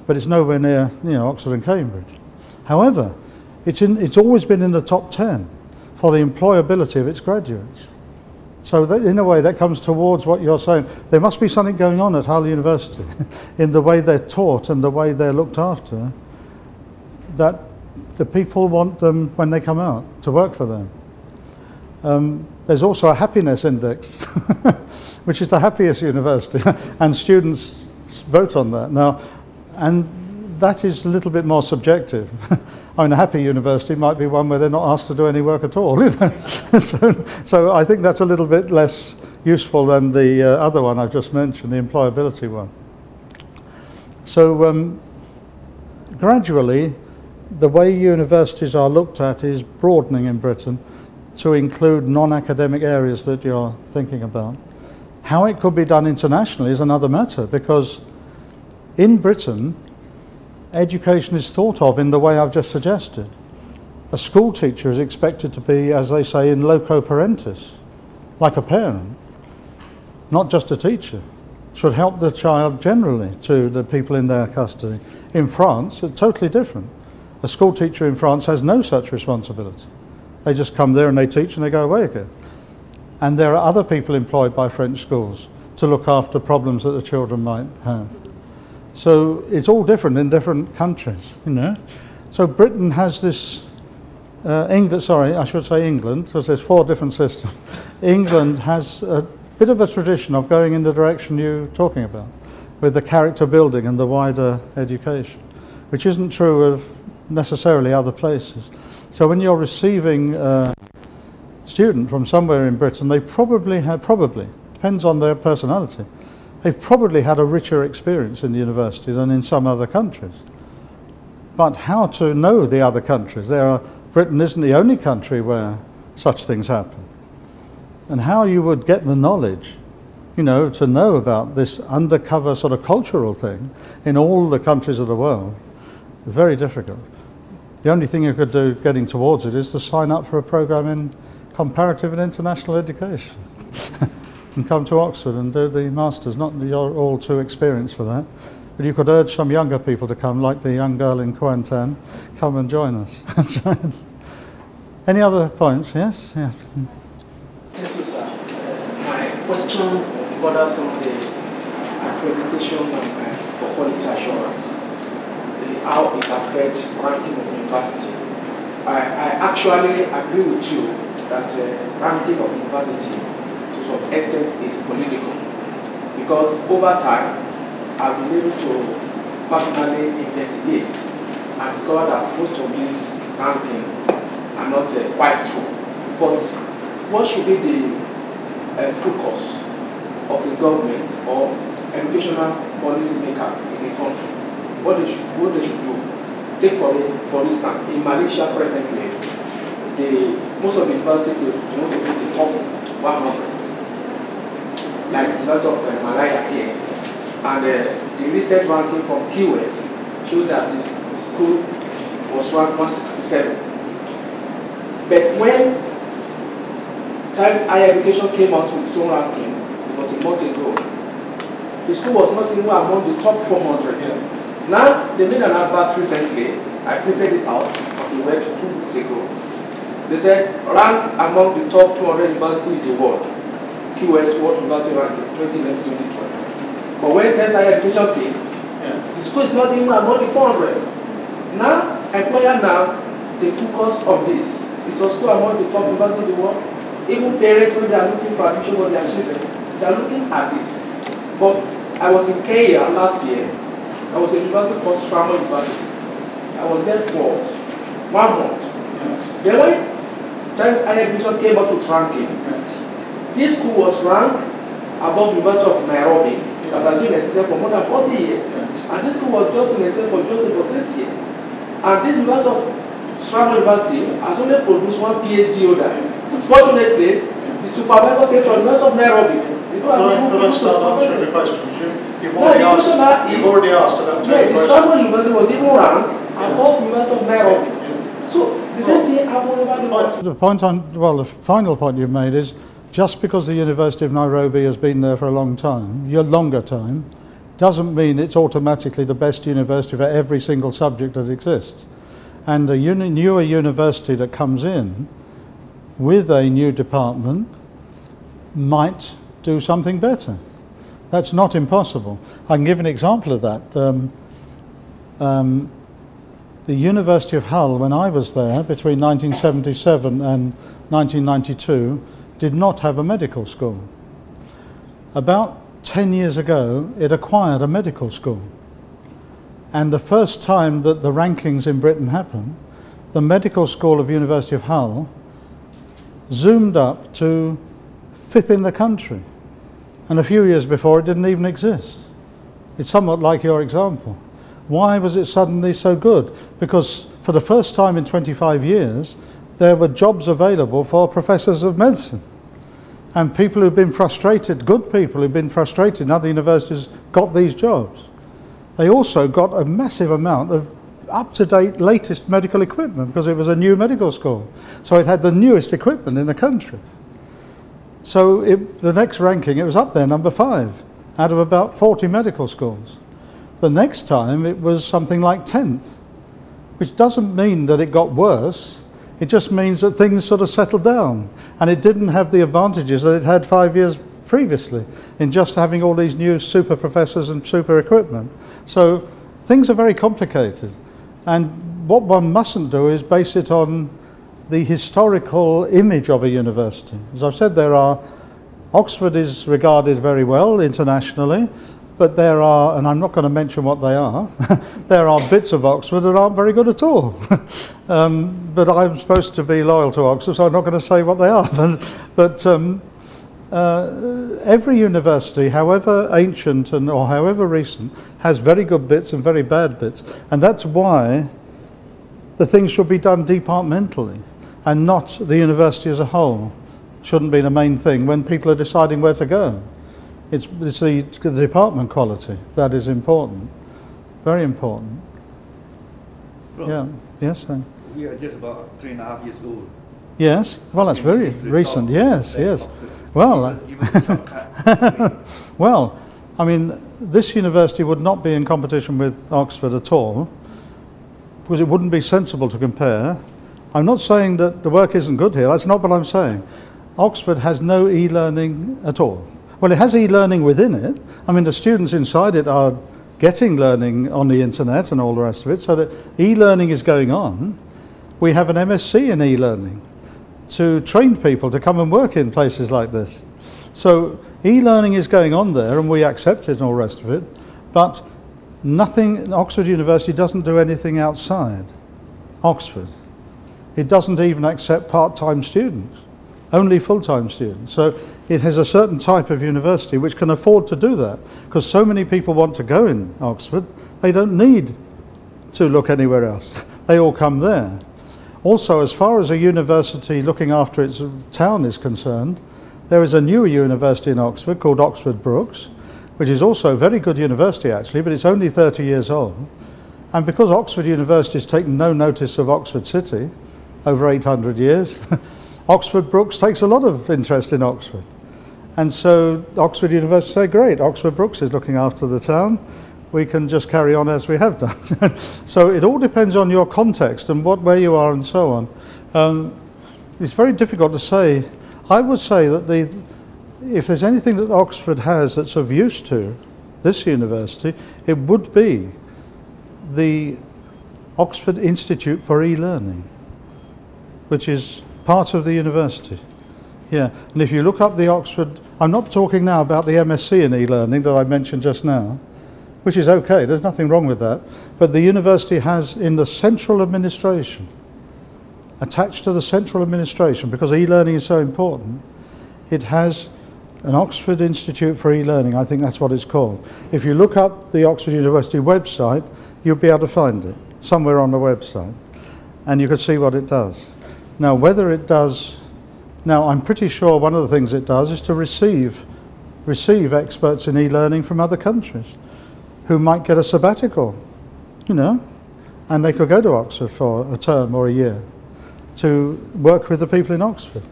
but it's nowhere near Oxford and Cambridge. However, it's always been in the top 10 for the employability of its graduates. So that, in a way, that comes towards what you're saying. There must be something going on at Hull University in the way they're taught and the way they're looked after, that the people want them when they come out to work for them. There's also a happiness index, which is the happiest university, and students vote on that. Now, and that is a little bit more subjective. I mean, a happy university might be one where they're not asked to do any work at all. So I think that's a little bit less useful than the other one I've just mentioned, the employability one. So gradually, the way universities are looked at is broadening in Britain to include non-academic areas that you're thinking about. How it could be done internationally is another matter, because in Britain, education is thought of in the way I've just suggested. A school teacher is expected to be, as they say, in loco parentis, like a parent, not just a teacher. Should help the child generally to the people in their custody. In France, it's totally different. A school teacher in France has no such responsibility. They just come there and they teach and they go away again. And there are other people employed by French schools to look after problems that the children might have. So it's all different in different countries, So Britain has this, England, because there's 4 different systems. England has a bit of a tradition of going in the direction you're talking about, with the character building and the wider education, which isn't true of necessarily other places. So when you're receiving a student from somewhere in Britain, they probably, depends on their personality, they've probably had a richer experience in the university than in some other countries. But how to know the other countries? Britain isn't the only country where such things happen. And how you would get the knowledge you know, to know about this undercover sort of cultural thing in all the countries of the world. Very difficult. The only thing you could do getting towards it is to sign up for a program in comparative and international education and come to Oxford and do the masters. Not that you're all too experienced for that, but you could urge some younger people to come, like the young girl in Kuantan, come and join us. That's right. Any other points? Yes? Yes. Thank you, sir. My question borders on the accreditation for quality assurance, how it affects ranking of university. I actually agree with you that ranking of university to some extent is political, because over time I've been able to personally investigate and discover that most of these ranking are not quite true. But what should be the focus of the government or educational policy makers in the country? What they should do? Take for instance, in Malaysia presently, most of the universities want to be the top 100, like the University of Malaya here, and the recent ranking from QS shows that the school was ranked 167. But when Times Higher Education came out with its own ranking about a month ago, the school was not even among the top 400. Yeah. Now, they made an advert recently. I printed it out on the web 2 weeks ago. They said, rank among the top 200 universities in the world. QS World University Ranking 2011-2012. But when Times Higher Education came, the school is not even among the 400. Now, employer they focus on this. Is a school among the top universities in the world? Even parents, when they are looking for admission for their children, they are looking at this. But I was in Kenya last year. I was at a university called Stramo University. I was there for 1 month. Then when Times Higher Education came out with ranking, this school was ranked above the University of Nairobi, that has been in existence for more than 40 years. And this school was just in existence for just about 6 years. And this University of Stramo University has only produced 1 PhD holder. Fortunately, the supervisor came from the University of Nairobi. Could I start answering the questions? You've already asked about 10 questions. The Stramo University was even ranked above the University of Nairobi. So the same thing happened over the world. The final point you've made is, just because the University of Nairobi has been there for a longer time, doesn't mean it's automatically the best university for every single subject that exists. And a newer university that comes in with a new department might do something better. That's not impossible. I can give an example of that. The University of Hull, when I was there, between 1977 and 1992, did not have a medical school. About 10 years ago, it acquired a medical school. And the first time that the rankings in Britain happened, the medical school of University of Hull zoomed up to 5th in the country. And a few years before, it didn't even exist. It's somewhat like your example. Why was it suddenly so good? Because for the first time in 25 years, there were jobs available for professors of medicine. And people who've been frustrated, good people who've been frustrated in other universities, got these jobs. They also got a massive amount of up-to-date, latest medical equipment, because it was a new medical school. So it had the newest equipment in the country. So the next ranking, it was up there, number 5, out of about 40 medical schools. The next time, it was something like 10th, which doesn't mean that it got worse. It just means that things sort of settled down, and it didn't have the advantages that it had 5 years previously in just having all these new super professors and super equipment. So things are very complicated, and what one mustn't do is base it on the historical image of a university. As I've said, Oxford is regarded very well internationally, but there are, and I'm not going to mention what they are, there are bits of Oxford that aren't very good at all. But I'm supposed to be loyal to Oxford, so I'm not going to say what they are. But every university, however ancient or however recent, has very good bits and very bad bits. And that's why the things should be done departmentally, and not the university as a whole. Shouldn't be the main thing when people are deciding where to go. It's the department quality that is important, very important. Prof, Yeah, yes, sir. we are just about 3.5 years old. Yes, well, that's very recent. Yes, yes. Well, Give us a shortcut. well, I mean, this university would not be in competition with Oxford at all, because it wouldn't be sensible to compare. I'm not saying that the work isn't good here. That's not what I'm saying. Oxford has no e-learning at all. Well, it has e-learning within it. I mean, the students inside it are getting learning on the internet and all the rest of it, so that e-learning is going on. We have an MSc in e-learning to train people to come and work in places like this. So e-learning is going on there, and we accept it and all the rest of it, but nothing, Oxford University doesn't do anything outside Oxford. It doesn't even accept part-time students, only full-time students. So it has a certain type of university which can afford to do that, because so many people want to go in Oxford, they don't need to look anywhere else. They all come there. Also, as far as a university looking after its town is concerned, there is a newer university in Oxford called Oxford Brookes, which is also a very good university actually, but it's only 30 years old. And because Oxford University has taken no notice of Oxford City over 800 years, Oxford Brookes takes a lot of interest in Oxford. And so Oxford University say, great, Oxford Brookes is looking after the town, we can just carry on as we have done. So it all depends on your context and where you are and so on. It's very difficult to say. I would say that if there's anything that Oxford has that's of use to this university, it would be the Oxford Institute for E-Learning, which is part of the university. Yeah, and if you look up the Oxford, I'm not talking now about the MSc in e-learning that I mentioned just now, which is okay, there's nothing wrong with that, but the university has in the central administration, attached to the central administration, because e-learning is so important, it has an Oxford Institute for E-Learning, I think that's what it's called. If you look up the Oxford University website, you'll be able to find it, somewhere on the website, and you can see what it does. Now, whether it does, now I'm pretty sure one of the things it does is to receive experts in e-learning from other countries who might get a sabbatical, you know, and they could go to Oxford for a term or a year to work with the people in Oxford.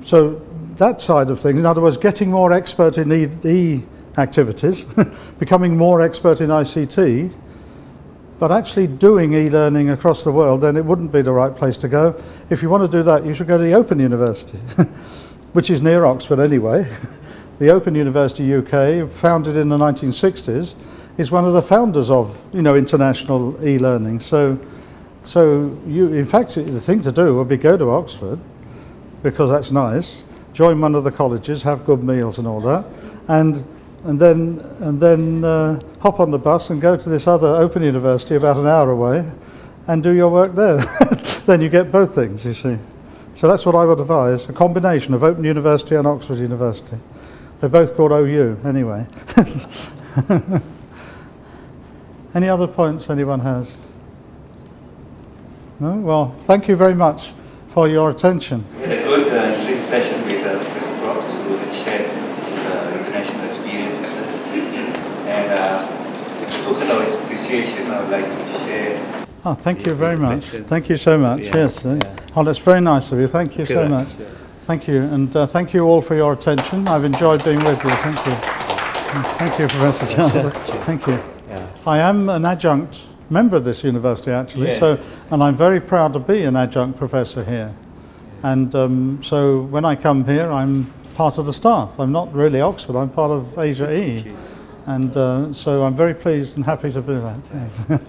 So that side of things, in other words, getting more expert in e-activities, becoming more expert in ICT, but actually doing e-learning across the world, then it wouldn't be the right place to go. If you want to do that, you should go to the Open University, which is near Oxford anyway. The Open University UK, founded in the 1960s, is one of the founders of, you know, international e-learning. So in fact, the thing to do would be go to Oxford, because that's nice, join one of the colleges, have good meals and all that, and then hop on the bus and go to this other Open University about an hour away and do your work there. Then you get both things, you see. So that's what I would advise, a combination of Open University and Oxford University. They're both called AeU anyway. Any other points anyone has? No? Well, thank you very much for your attention. We had a good session with Professor Prof, who had shared his international experience with us. And as a token of his appreciation, I would like to share. Oh, thank you very much. Thank you so much. Yeah. Yes. Oh, that's very nice of you. Thank you so much. Thank you. And thank you all for your attention. I've enjoyed being with you. Thank you. Thank you, Professor Chandler. Thank you. I am an adjunct member of this university, actually, and I'm very proud to be an adjunct professor here. And so when I come here, I'm part of the staff. I'm not really Oxford, I'm part of AeU. And so I'm very pleased and happy to do that. Yes.